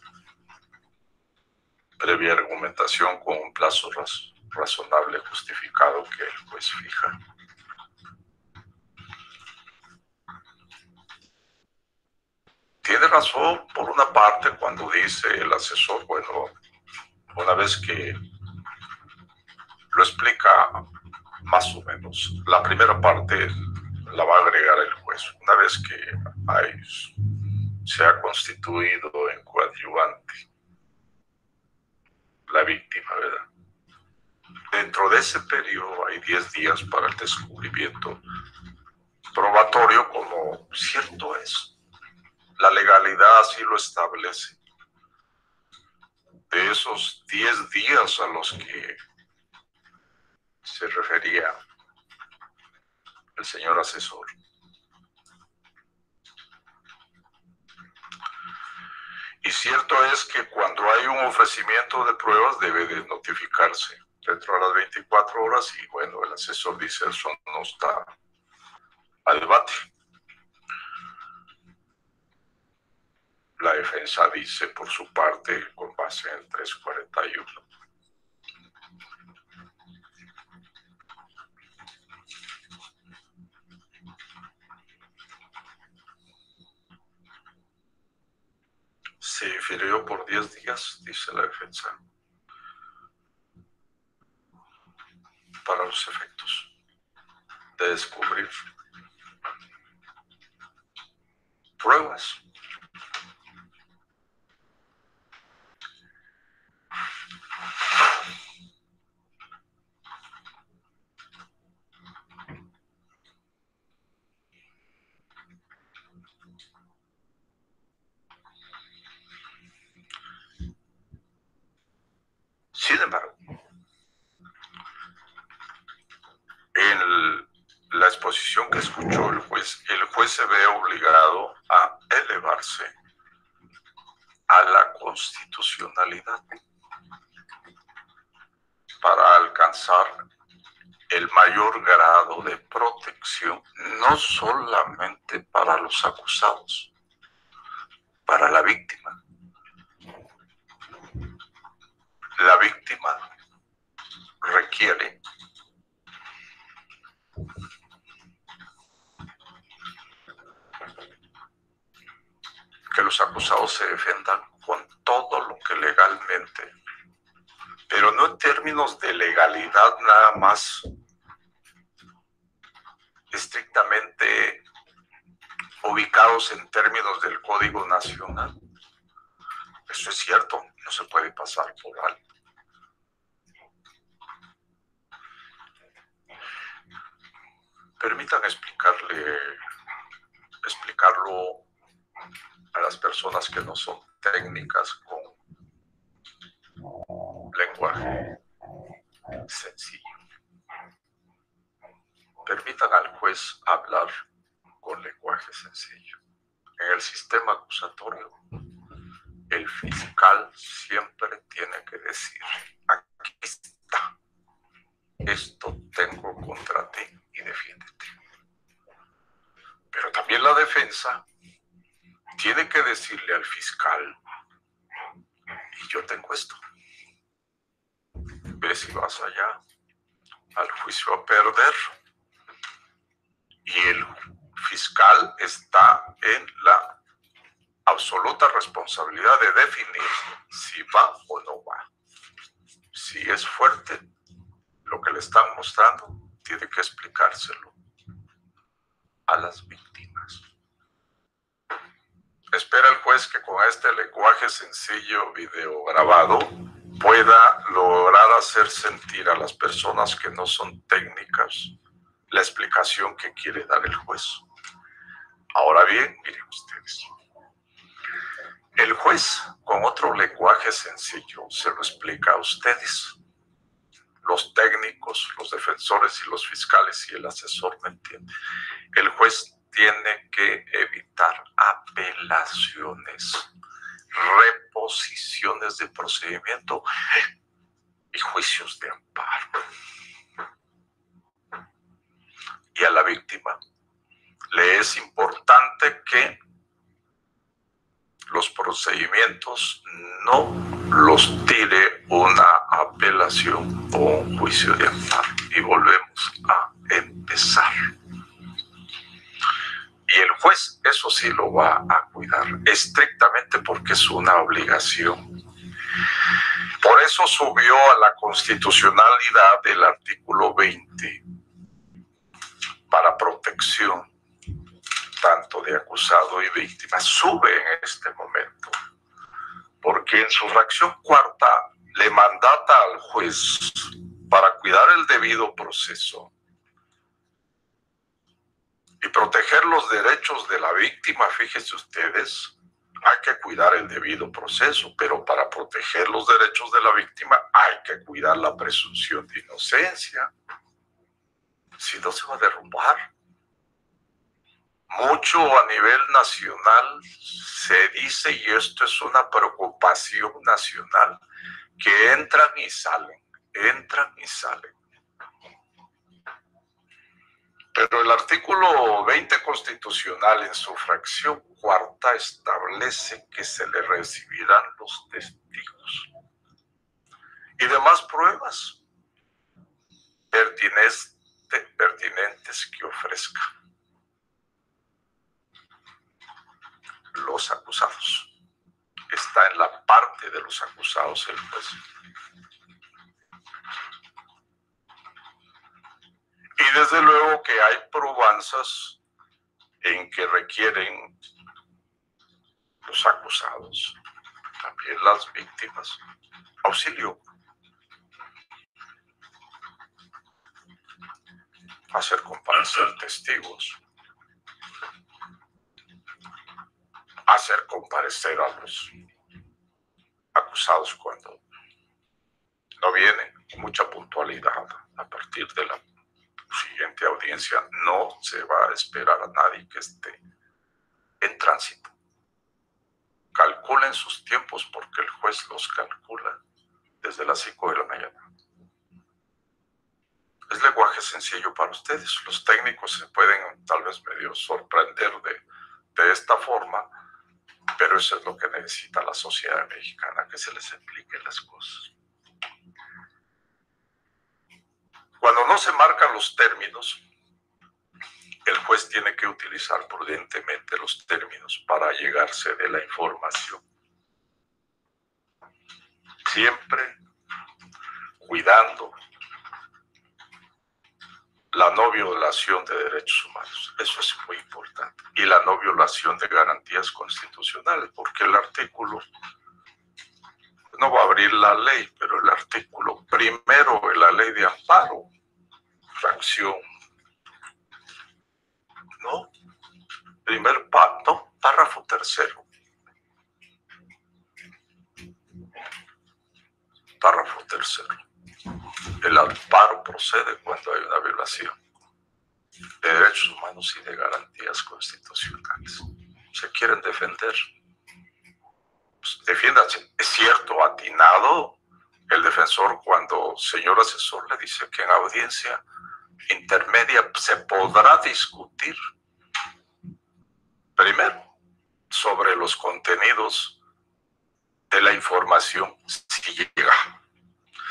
previa argumentación con un plazo razonable justificado que el juez fija. Tiene razón, por una parte, cuando dice el asesor, bueno, una vez que lo explica más o menos, la primera parte la va a agregar el juez. Una vez que se ha constituido en coadyuvante la víctima, ¿verdad? Dentro de ese periodo hay 10 días para el descubrimiento probatorio, como cierto es. La legalidad así lo establece. De esos 10 días a los que se refería el señor asesor. Y cierto es que cuando hay un ofrecimiento de pruebas debe de notificarse dentro de las 24 horas y bueno, el asesor dice eso no está a debate. La defensa dice por su parte con base en el 341. Se difirió por 10 días, dice la defensa, para los efectos de descubrir pruebas. Sin embargo, en la exposición que escuchó el juez se ve obligado a elevarse a la constitucionalidad para alcanzar el mayor grado de protección, no solamente para los acusados, para la víctima. La víctima requiere que los acusados se defendan con todo lo que legalmente, pero no en términos de legalidad nada más estrictamente ubicados en términos del Código Nacional. Eso es cierto, no se puede pasar por alto. Permítanme explicarlo a las personas que no son técnicas con lenguaje sencillo. Permitan al juez hablar con lenguaje sencillo. En el sistema acusatorio, el fiscal siempre tiene que decir, aquí está, esto tengo contra ti y defiéndete. Pero también la defensa tiene que decirle al fiscal, y yo tengo esto. Ve si vas allá al juicio a perder. Y el fiscal está en la absoluta responsabilidad de definir si va o no va. Si es fuerte lo que le están mostrando, tiene que explicárselo a las víctimas. Espera el juez que con este lenguaje sencillo, video grabado, pueda lograr hacer sentir a las personas que no son técnicas la explicación que quiere dar el juez. Ahora bien, miren ustedes. El juez, con otro lenguaje sencillo, se lo explica a ustedes. Los técnicos, los defensores y los fiscales y el asesor me entienden. El juez tiene que evitar apelaciones, reposiciones de procedimiento y juicios de amparo. Y a la víctima le es importante que los procedimientos no los tire una apelación o un juicio de amparo. Y volvemos a empezar. Y el juez eso sí lo va a cuidar estrictamente porque es una obligación. Por eso subió a la constitucionalidad el artículo 20 para protección tanto de acusado y víctima. Sube en este momento porque en su fracción cuarta le mandata al juez para cuidar el debido proceso y proteger los derechos de la víctima. Fíjense ustedes, hay que cuidar el debido proceso, pero para proteger los derechos de la víctima hay que cuidar la presunción de inocencia. Si no, se va a derrumbar. Mucho a nivel nacional se dice, y esto es una preocupación nacional, que entran y salen. Pero el artículo 20 constitucional en su fracción cuarta establece que se le recibirán los testigos y demás pruebas pertinentes que ofrezcan los acusados. Está en la parte de los acusados el juez. Y desde luego que hay probanzas en que requieren los acusados, también las víctimas, auxilio, hacer comparecer testigos, hacer comparecer a los acusados cuando no vienen, mucha puntualidad. A partir de la siguiente audiencia no se va a esperar a nadie que esté en tránsito. Calculen sus tiempos porque el juez los calcula desde las 5 de la mañana. Es lenguaje sencillo para ustedes. Los técnicos se pueden tal vez medio sorprender de esta forma, pero eso es lo que necesita la sociedad mexicana, que se les explique las cosas. Cuando no se marcan los términos, el juez tiene que utilizar prudentemente los términos para llegarse de la información. Siempre cuidando la no violación de derechos humanos. Eso es muy importante. Y la no violación de garantías constitucionales, porque el artículo, no va a abrir la ley, pero el artículo primero de la ley de amparo, fracción, ¿no? Primer pacto, párrafo tercero. Párrafo tercero. El amparo procede cuando hay una violación de derechos humanos y de garantías constitucionales. Se quieren defender, pues defiéndanse. Es cierto, atinado el defensor cuando señor asesor le dice que en audiencia intermedia se podrá discutir primero sobre los contenidos de la información si llega.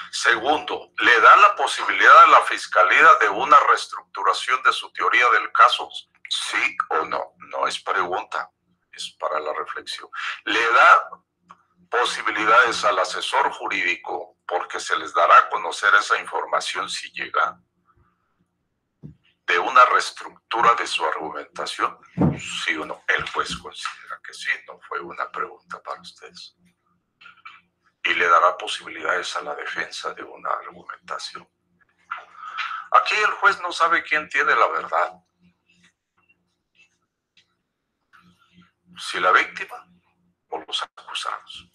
Segundo, le da la posibilidad a la Fiscalía de una reestructuración de su teoría del caso, sí o no. No es pregunta, es para la reflexión. Le da posibilidades al asesor jurídico, porque se les dará a conocer esa información si llega, de una reestructura de su argumentación, sí o no. El juez considera que sí, no fue una pregunta para ustedes. Y le dará posibilidades a la defensa de una argumentación. Aquí el juez no sabe quién tiene la verdad. Si la víctima o los acusados.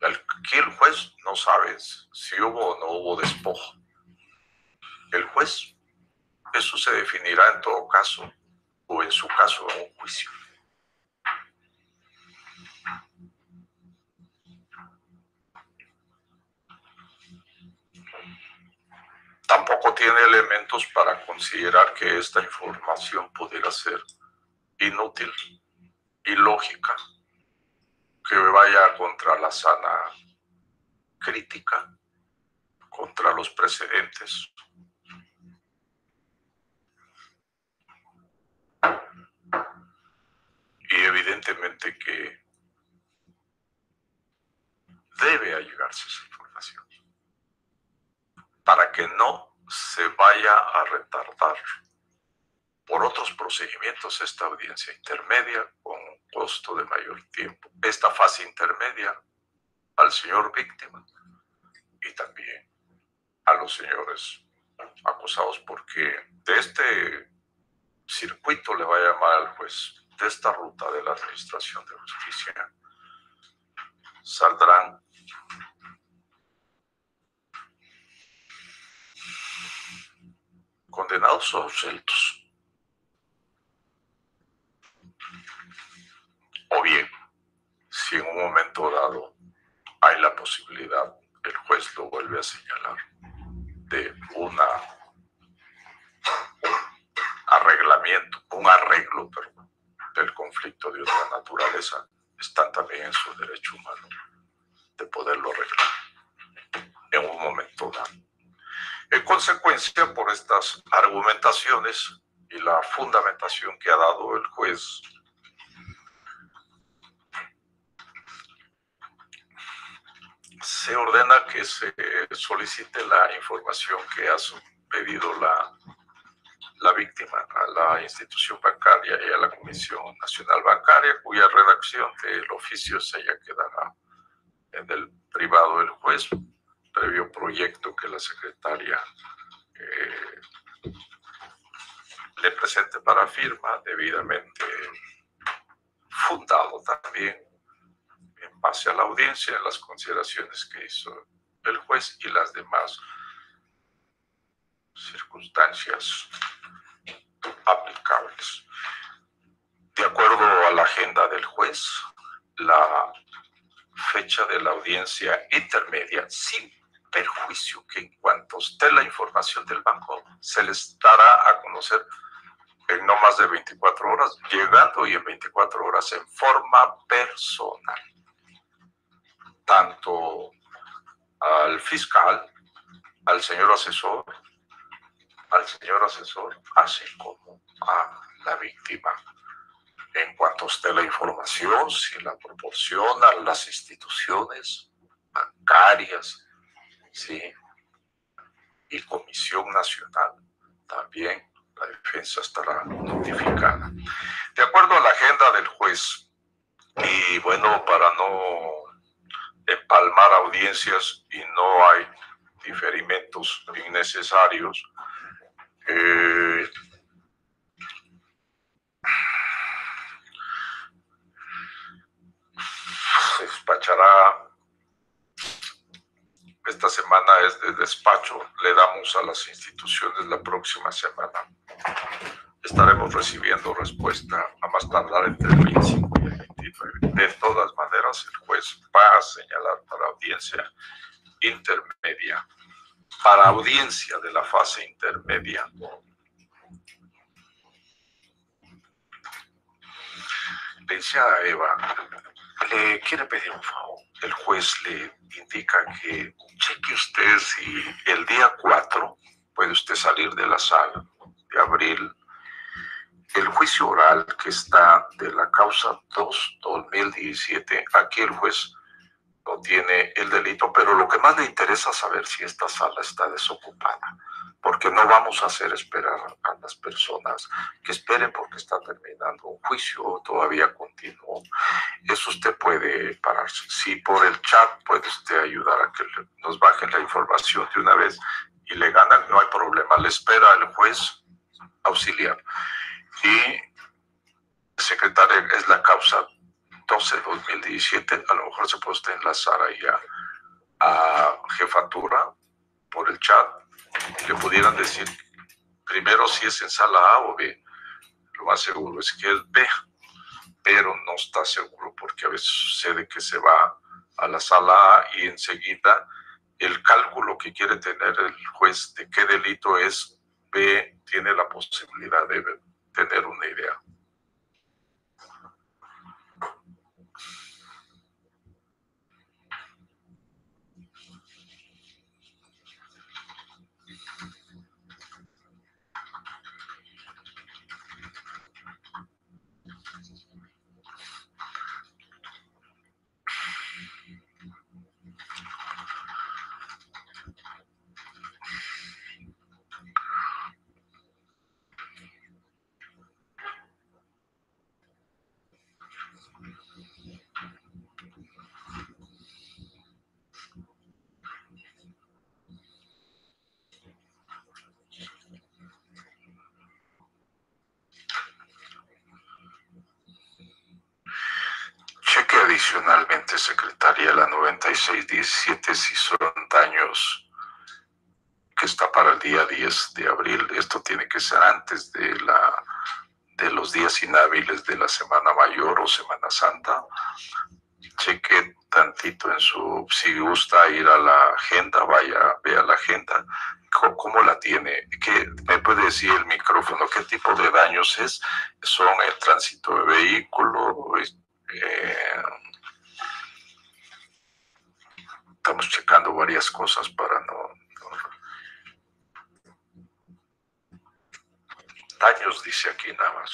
Aquí el juez no sabe si hubo o no hubo despojo. El juez, eso se definirá en todo caso, o en su caso en un juicio. tiene elementos para considerar que esta información pudiera ser inútil, ilógica, que vaya contra la sana crítica, contra los precedentes. Y evidentemente que debe allegarse esa información para que no se vaya a retardar por otros procedimientos esta audiencia intermedia con un costo de mayor tiempo. Esta fase intermedia al señor víctima y también a los señores acusados, porque de este circuito, le va a llamar al juez, de esta ruta de la administración de justicia, saldrán condenados o absueltos. O bien, si en un momento dado hay la posibilidad, el juez lo vuelve a señalar, de un arreglo del conflicto de otra naturaleza, están también en su derecho humano de poderlo arreglar en un momento dado. En consecuencia, por estas argumentaciones y la fundamentación que ha dado el juez, se ordena que se solicite la información que ha pedido la víctima a la institución bancaria y a la Comisión Nacional Bancaria, cuya redacción del oficio se ya quedará en el privado del juez, previo proyecto que la secretaria le presente para firma, debidamente fundado también en base a la audiencia, en las consideraciones que hizo el juez y las demás circunstancias aplicables. De acuerdo a la agenda del juez, la fecha de la audiencia intermedia, sin perjuicio que en cuanto esté la información del banco, se les dará a conocer en no más de 24 horas, llegando y en 24 horas en forma personal, tanto al fiscal, al señor asesor, así como a la víctima. En cuanto esté la información, si la proporcionan las instituciones bancarias, ¿sí?, y Comisión Nacional, también la defensa estará notificada. De acuerdo a la agenda del juez, y bueno, para no empalmar audiencias y no hay diferimentos innecesarios, se despachará. Esta semana es de despacho, le damos a las instituciones la próxima semana. Estaremos recibiendo respuesta a más tardar entre el 25 y el 29. De todas maneras, el juez va a señalar para audiencia intermedia, para audiencia de la fase intermedia. Licenciada Eva, le quiere pedir un favor. El juez le indica que cheque usted si el día 4 puede usted salir de la sala de abril el juicio oral que está de la causa 2/2017. Aquí el juez no tiene el delito, pero lo que más le interesa es saber si esta sala está desocupada, porque no vamos a hacer esperar a las personas que esperen porque está terminando un juicio, todavía continúa. Eso usted puede pararse. Si por el chat puede usted ayudar a que nos bajen la información de una vez y le ganan, no hay problema. Le espera el juez auxiliar. Y secretaria, es la causa 12/2017. A lo mejor se puede usted enlazar ahí a jefatura por el chat. Le pudieran decir primero si es en sala A o B. Lo más seguro es que es B, pero no está seguro porque a veces sucede que se va a la sala A y enseguida el cálculo que quiere tener el juez de qué delito es, B tiene la posibilidad de tener una idea. Cheque adicionalmente, secretaria, la 9617, si son daños que está para el día 10 de abril. Esto tiene que ser antes de los días inhábiles de la Semana Mayor o Semana Santa. Cheque tantito en su, si gusta ir a la agenda, vea la agenda. ¿Cómo la tiene? ¿Me puede decir el micrófono qué tipo de daños es? ¿Son el tránsito de vehículo? Estamos checando varias cosas para no... Daños dice aquí nada más.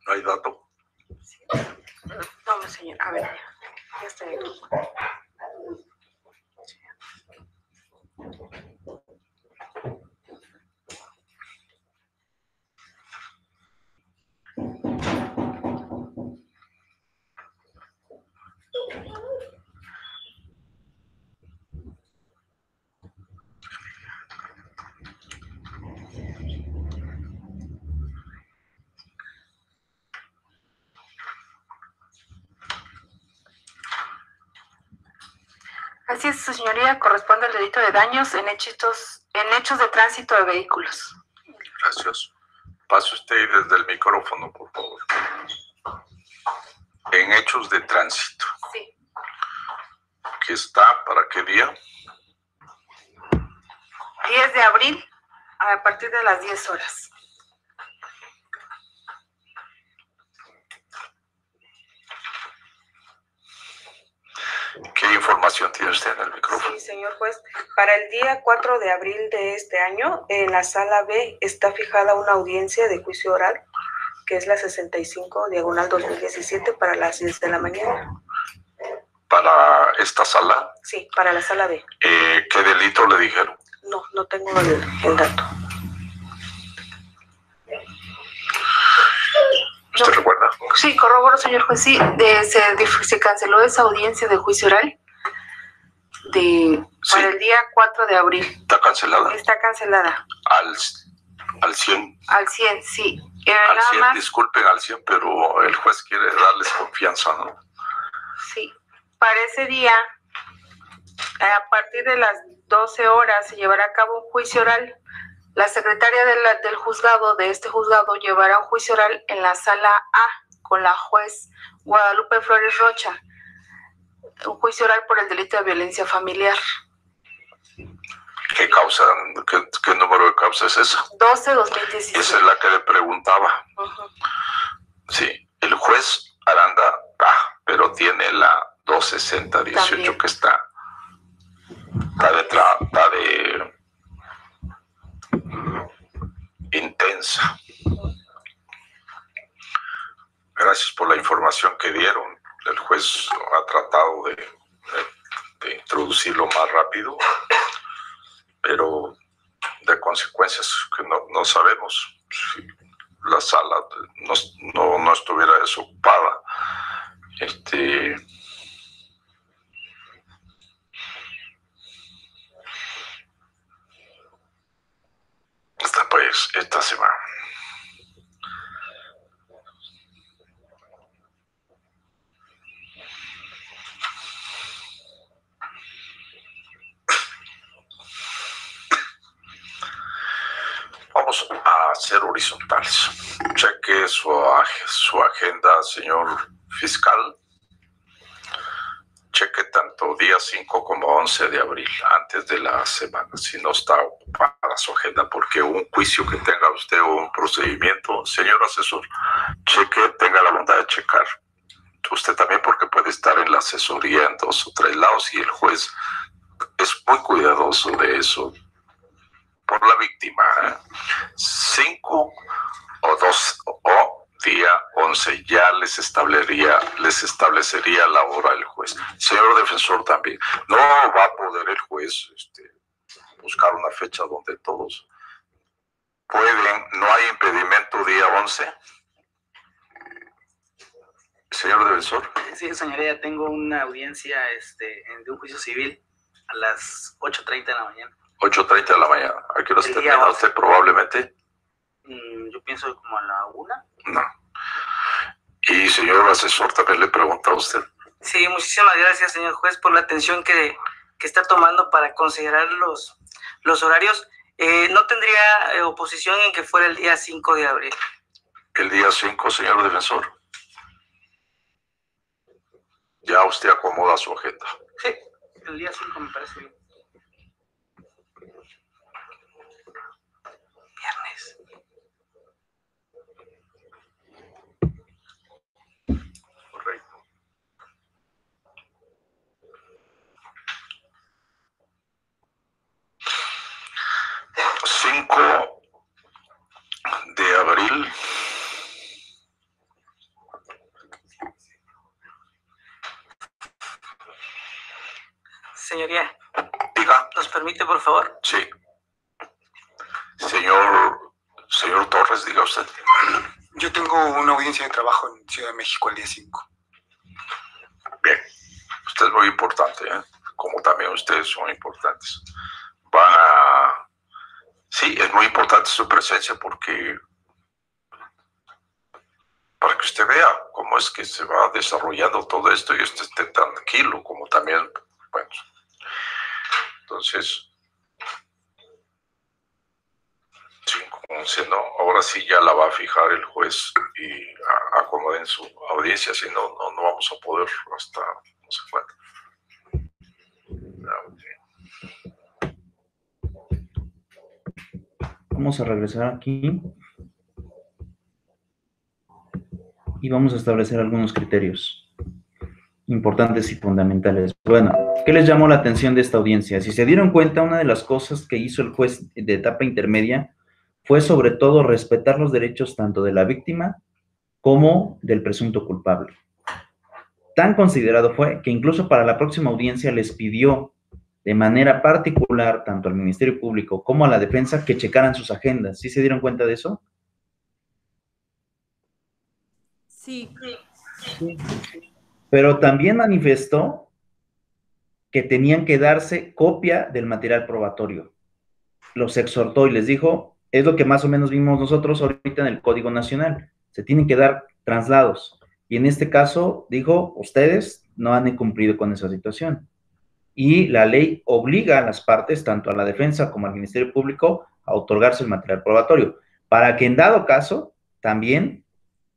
¿No hay dato? No, señor. A ver, ya estoy aquí. Así es, su señoría, corresponde al delito de daños en hechos de tránsito de vehículos. Gracias. Pase usted desde el micrófono, por favor. En hechos de tránsito. Sí. ¿Qué está? ¿Para qué día? 10 de abril, a partir de las 10 horas. ¿Qué información tiene usted en el micrófono? Sí, señor juez. Para el día 4 de abril de este año, en la sala B está fijada una audiencia de juicio oral, que es la 65/2017, para las 10 de la mañana. ¿Para esta sala? Sí, para la sala B. ¿Qué delito le dijeron? No tengo el dato. ¿Usted recuerda? Sí, corroboro, señor juez. Sí, se canceló esa audiencia de juicio oral para el día 4 de abril. ¿Está cancelada? Está cancelada. Al 100. Al 100, sí. Al 100, disculpen al 100, pero el juez quiere darles confianza, ¿no? Sí. Para ese día, a partir de las 12 horas, se llevará a cabo un juicio oral. La secretaria del juzgado, de este juzgado, llevará un juicio oral en la sala A con la juez Guadalupe Flores Rocha. Un juicio oral por el delito de violencia familiar. ¿Qué causa, qué número de causa es esa? 12-2017. Esa es la que le preguntaba. Sí, el juez Aranda, pero tiene la 260-18 También. que está de intensa. Gracias por la información que dieron. El juez ha tratado de introducirlo más rápido, pero de consecuencias que no sabemos. Si la sala no estuviera desocupada, esta semana. Vamos a ser horizontales. Cheque su agenda, señor fiscal. Cheque tanto día 5 como 11 de abril, antes de la semana, si no está ocupada su agenda, porque un juicio que tenga usted o un procedimiento, señor asesor, cheque, tenga la bondad de checar. Usted también, porque puede estar en la asesoría en 2 o 3 lados y el juez es muy cuidadoso de eso por la víctima. 5 o 2 o día 11 ya les establecería la hora el juez. Señor defensor, también no va a poder el juez buscar una fecha donde todos pueden. No hay impedimento día 11. Señor defensor. Sí, señoría, tengo una audiencia de un juicio civil a las 8:30 de la mañana. 8:30 de la mañana. ¿A qué hora termina usted probablemente? Yo pienso como a la 1. No. Y señor asesor, también le pregunta a usted. Sí, muchísimas gracias, señor juez, por la atención que está tomando para considerar los horarios. No tendría oposición en que fuera el día 5 de abril. El día 5, señor defensor. Ya usted acomoda su agenda. Sí, el día 5 me parece bien. Viernes. Correcto. $5 de abril. Señoría. Diga. ¿Nos permite, por favor? Sí. Señor Torres, diga usted. Yo tengo una audiencia de trabajo en Ciudad de México el día 5. Bien. Usted es muy importante, como también ustedes son importantes. Sí, es muy importante su presencia porque para que usted vea cómo es que se va desarrollando todo esto y usted esté tranquilo, como también, bueno. Entonces, 5:11, ¿no? Ahora sí ya la va a fijar el juez y acomoden su audiencia, si no vamos a poder hasta no sé cuánto. Vamos a regresar aquí y vamos a establecer algunos criterios importantes y fundamentales. Bueno, ¿qué les llamó la atención de esta audiencia? Si se dieron cuenta, una de las cosas que hizo el juez de etapa intermedia fue sobre todo respetar los derechos tanto de la víctima como del presunto culpable. Tan considerado fue que incluso para la próxima audiencia les pidió de manera particular tanto al Ministerio Público como a la defensa que checaran sus agendas. ¿Sí se dieron cuenta de eso? Sí. Pero también manifestó que tenían que darse copia del material probatorio. Los exhortó y les dijo, es lo que más o menos vimos nosotros ahorita en el Código Nacional, se tienen que dar traslados. Y en este caso, dijo, ustedes no han cumplido con esa situación. Y la ley obliga a las partes, tanto a la defensa como al Ministerio Público, a otorgarse el material probatorio, para que en dado caso también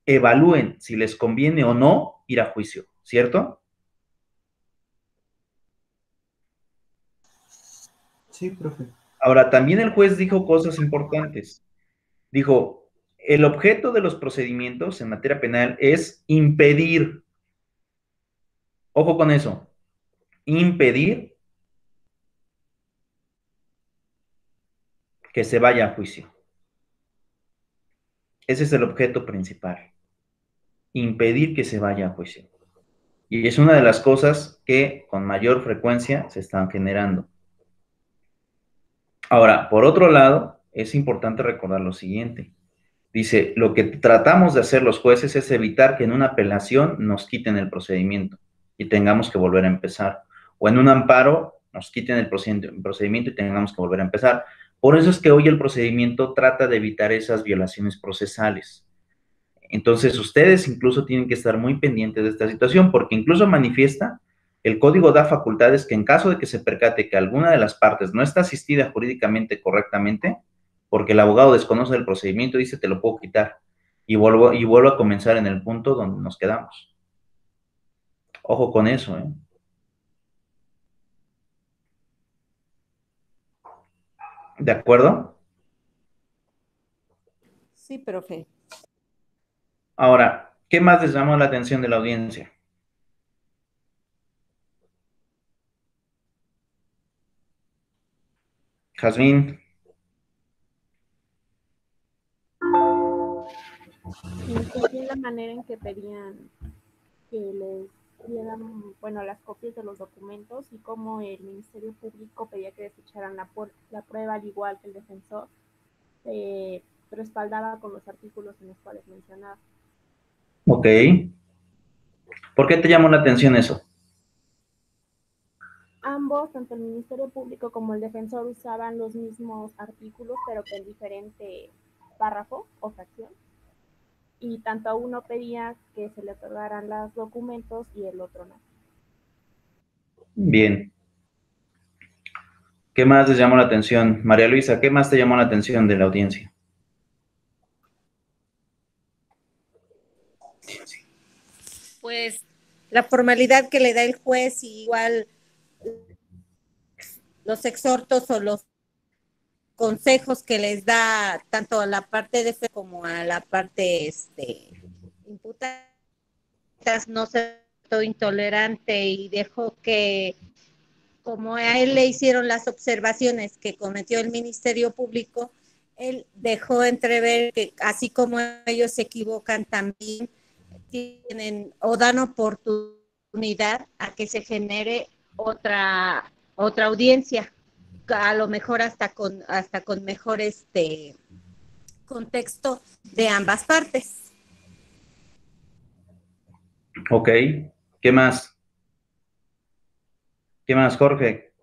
evalúen si les conviene o no ir a juicio, ¿cierto? Sí, profe. Ahora, también el juez dijo cosas importantes. Dijo, el objeto de los procedimientos en materia penal es impedir, ojo con eso, impedir que se vaya a juicio. Ese es el objeto principal, impedir que se vaya a juicio. Y es una de las cosas que con mayor frecuencia se están generando. Ahora, por otro lado, es importante recordar lo siguiente. Dice, lo que tratamos de hacer los jueces es evitar que en una apelación nos quiten el procedimiento y tengamos que volver a empezar. O en un amparo nos quiten el procedimiento y tengamos que volver a empezar. Por eso es que hoy el procedimiento trata de evitar esas violaciones procesales. Entonces, ustedes incluso tienen que estar muy pendientes de esta situación, porque incluso manifiesta, el código da facultades que en caso de que se percate que alguna de las partes no está asistida jurídicamente correctamente, porque el abogado desconoce el procedimiento, dice, te lo puedo quitar, y vuelvo a comenzar en el punto donde nos quedamos. Ojo con eso, ¿eh? ¿De acuerdo? Sí, profe. Ahora, ¿qué más les llamó la atención de la audiencia? Jazmín. Y la manera en que pedían que les dieran, bueno, las copias de los documentos y cómo el Ministerio Público pedía que desecharan la prueba, al igual que el defensor, respaldaba con los artículos en los cuales mencionaba. Ok. ¿Por qué te llamó la atención eso? Ambos, tanto el Ministerio Público como el defensor, usaban los mismos artículos, pero con diferente párrafo o fracción. Y tanto a uno pedía que se le otorgaran los documentos y el otro no. Bien. ¿Qué más les llamó la atención? María Luisa, ¿qué más te llamó la atención de la audiencia? Pues la formalidad que le da el juez, y igual los exhortos o los consejos que les da tanto a la parte de fe como a la parte imputada, no ser intolerante, y dejó que, como a él le hicieron las observaciones que cometió el Ministerio Público, él dejó entrever que así como ellos se equivocan, también tienen o dan oportunidad a que se genere otra audiencia, a lo mejor hasta con mejor contexto de ambas partes. Ok. ¿Qué más? ¿Qué más, Jorge?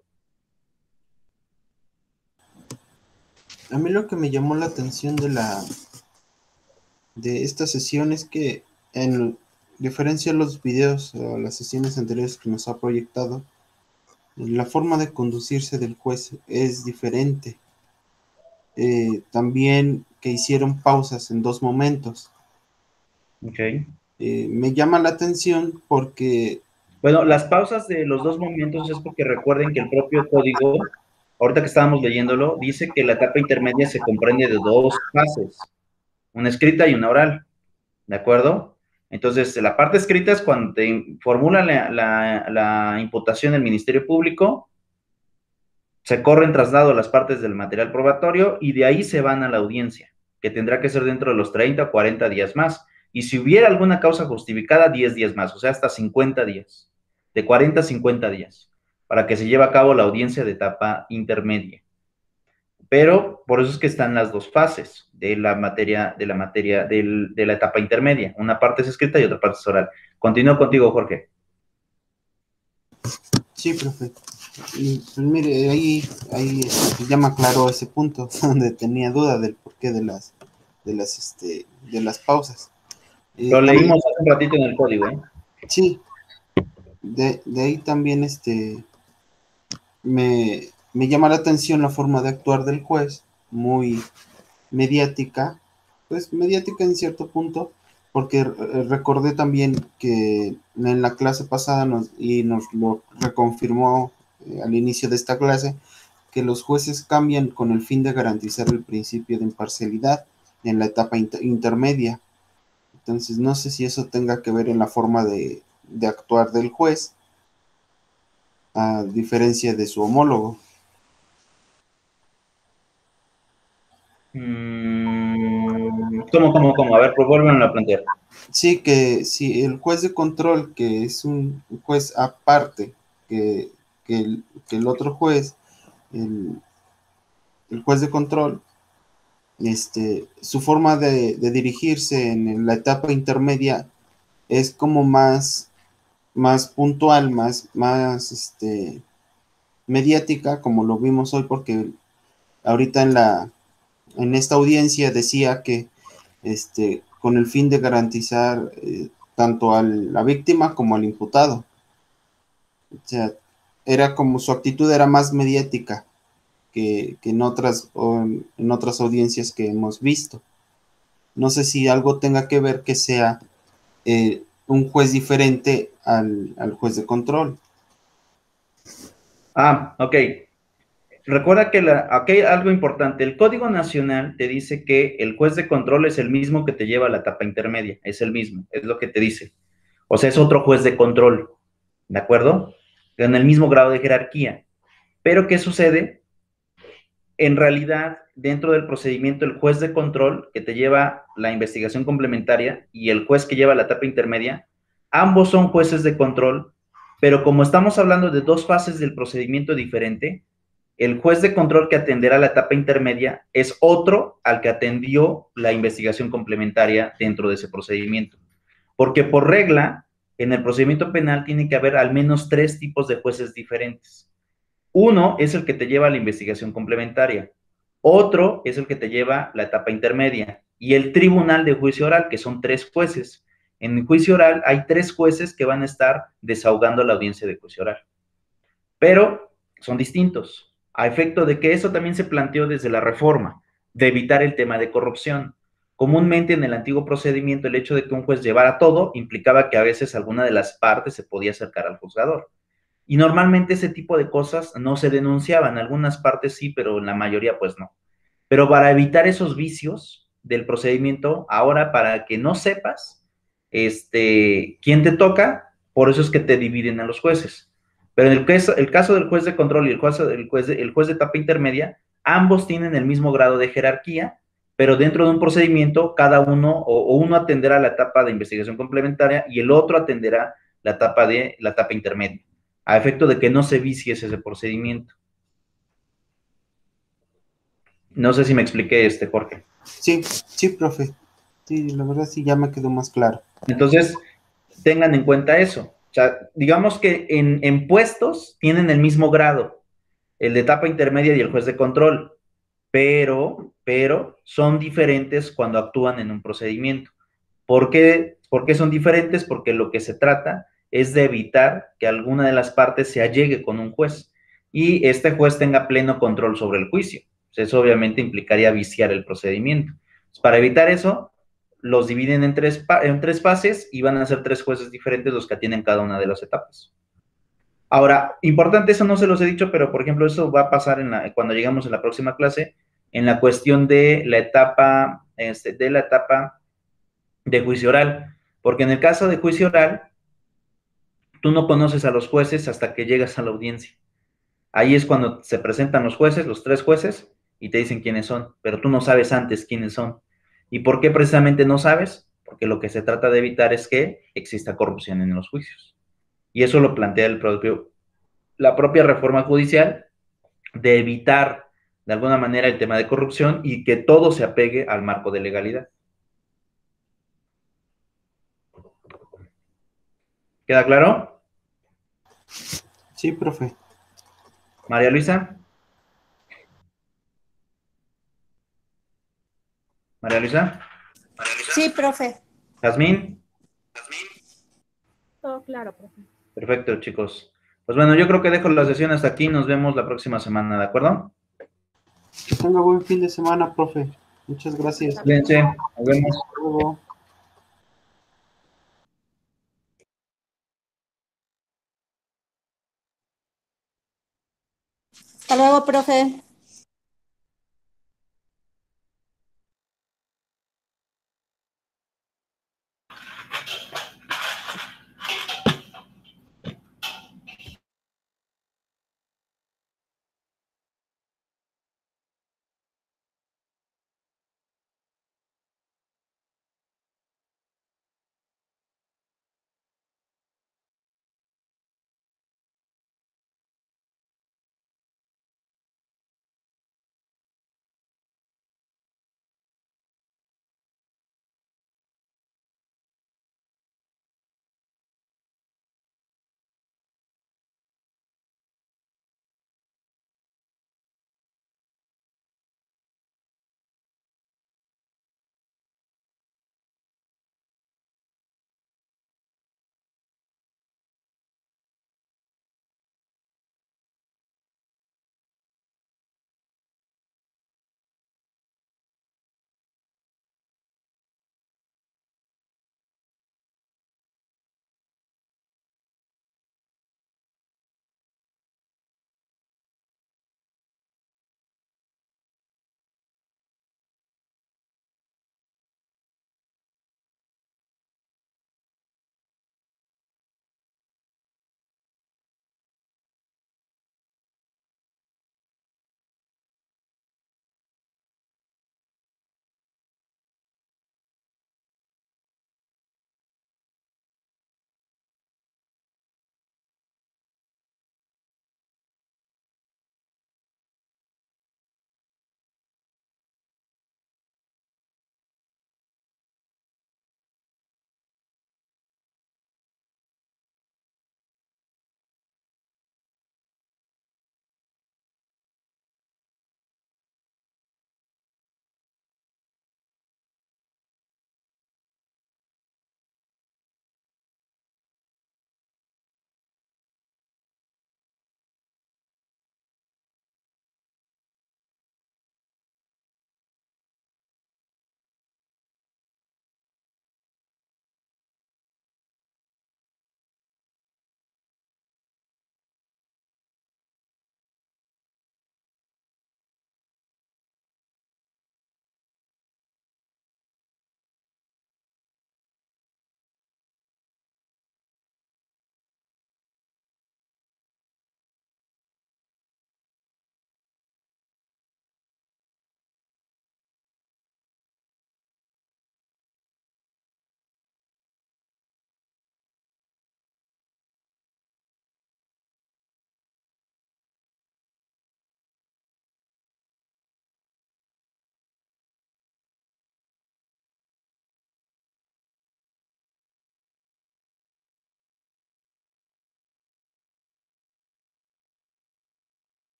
A mí lo que me llamó la atención de esta sesión es que, en diferencia a los videos o las sesiones anteriores que nos ha proyectado, la forma de conducirse del juez es diferente. También que hicieron pausas en 2 momentos. Ok. Me llama la atención porque... Bueno, las pausas de los 2 momentos es porque recuerden que el propio código, ahorita que estábamos leyéndolo, dice que la etapa intermedia se comprende de 2 fases, una escrita y una oral, ¿de acuerdo? Entonces, la parte escrita es cuando te formula la imputación del Ministerio Público, se corren traslado las partes del material probatorio y de ahí se van a la audiencia, que tendrá que ser dentro de los 30 o 40 días más. Y si hubiera alguna causa justificada, 10 días más, o sea, hasta 50 días, de 40 a 50 días, para que se lleve a cabo la audiencia de etapa intermedia. Pero por eso es que están las 2 fases de la etapa intermedia. Una parte es escrita y otra parte es oral. Continúo contigo, Jorge. Sí, profe. Y pues mire, ahí ya me aclaró ese punto donde tenía duda del porqué de las pausas. Lo leímos hace un ratito en el código, ¿eh? Sí. De ahí también me llama la atención la forma de actuar del juez, muy mediática, pues mediática en cierto punto, porque recordé también que en la clase pasada nos lo reconfirmó al inicio de esta clase, que los jueces cambian con el fin de garantizar el principio de imparcialidad en la etapa intermedia. Entonces, no sé si eso tenga que ver en la forma de actuar del juez, a diferencia de su homólogo. ¿Cómo? A ver, vuélvanlo a plantear. Sí, que si el juez de control, que es un juez aparte que el otro juez, el juez de control, su forma de dirigirse en la etapa intermedia es como más puntual, más mediática, como lo vimos hoy, porque ahorita en esta audiencia decía que con el fin de garantizar tanto a la víctima como al imputado. O sea, era como su actitud era más mediática que en otras audiencias que hemos visto. No sé si algo tenga que ver que sea un juez diferente al juez de control. Ok. Recuerda que aquí hay algo importante. El Código Nacional te dice que el juez de control es el mismo que te lleva a la etapa intermedia. Es el mismo, es lo que te dice. O sea, es otro juez de control, ¿de acuerdo? En el mismo grado de jerarquía. Pero, ¿qué sucede? En realidad, dentro del procedimiento, el juez de control que te lleva la investigación complementaria y el juez que lleva la etapa intermedia, ambos son jueces de control, pero como estamos hablando de dos fases del procedimiento diferente, el juez de control que atenderá la etapa intermedia es otro al que atendió la investigación complementaria dentro de ese procedimiento. Porque por regla, en el procedimiento penal tiene que haber al menos 3 tipos de jueces diferentes. Uno es el que te lleva a la investigación complementaria, otro es el que te lleva la etapa intermedia y el tribunal de juicio oral, que son 3 jueces. En el juicio oral hay 3 jueces que van a estar desahogando la audiencia de juicio oral. Pero son distintos, a efecto de que eso también se planteó desde la reforma, de evitar el tema de corrupción. Comúnmente en el antiguo procedimiento el hecho de que un juez llevara todo implicaba que a veces alguna de las partes se podía acercar al juzgador. Y normalmente ese tipo de cosas no se denunciaban, algunas partes sí, pero en la mayoría pues no. Pero para evitar esos vicios del procedimiento, ahora para que no sepas quién te toca, por eso es que te dividen a los jueces. Pero en el caso del juez de control y el juez de etapa intermedia, ambos tienen el mismo grado de jerarquía, pero dentro de un procedimiento, cada uno, o uno atenderá la etapa de investigación complementaria y el otro atenderá la etapa intermedia, a efecto de que no se vicie ese procedimiento. No sé si me expliqué, Jorge. Sí, profe. Sí, la verdad sí ya me quedó más claro. Entonces, tengan en cuenta eso. O sea, digamos que en puestos tienen el mismo grado, el de etapa intermedia y el juez de control, pero son diferentes cuando actúan en un procedimiento. ¿Por qué son diferentes? Porque lo que se trata es de evitar que alguna de las partes se allegue con un juez y este juez tenga pleno control sobre el juicio. Eso obviamente implicaría viciar el procedimiento. Para evitar eso, los dividen en tres fases y van a ser 3 jueces diferentes los que atienden cada una de las etapas. Ahora, importante, eso no se los he dicho, pero por ejemplo, eso va a pasar cuando llegamos en la próxima clase, en la cuestión de la etapa de juicio oral, porque en el caso de juicio oral, tú no conoces a los jueces hasta que llegas a la audiencia. Ahí es cuando se presentan los jueces, los 3 jueces, y te dicen quiénes son, pero tú no sabes antes quiénes son. ¿Y por qué precisamente no sabes? Porque lo que se trata de evitar es que exista corrupción en los juicios. Y eso lo plantea la propia reforma judicial, de evitar de alguna manera el tema de corrupción y que todo se apegue al marco de legalidad. ¿Queda claro? Sí, profe. María Luisa. María Luisa. Sí, profe. Jazmín. Todo claro, profe. Perfecto, chicos. Pues bueno, yo creo que dejo la sesión hasta aquí. Nos vemos la próxima semana, ¿de acuerdo? Que tenga buen fin de semana, profe. Muchas gracias. Cuídense. Nos vemos. Hasta luego. Hasta luego, profe.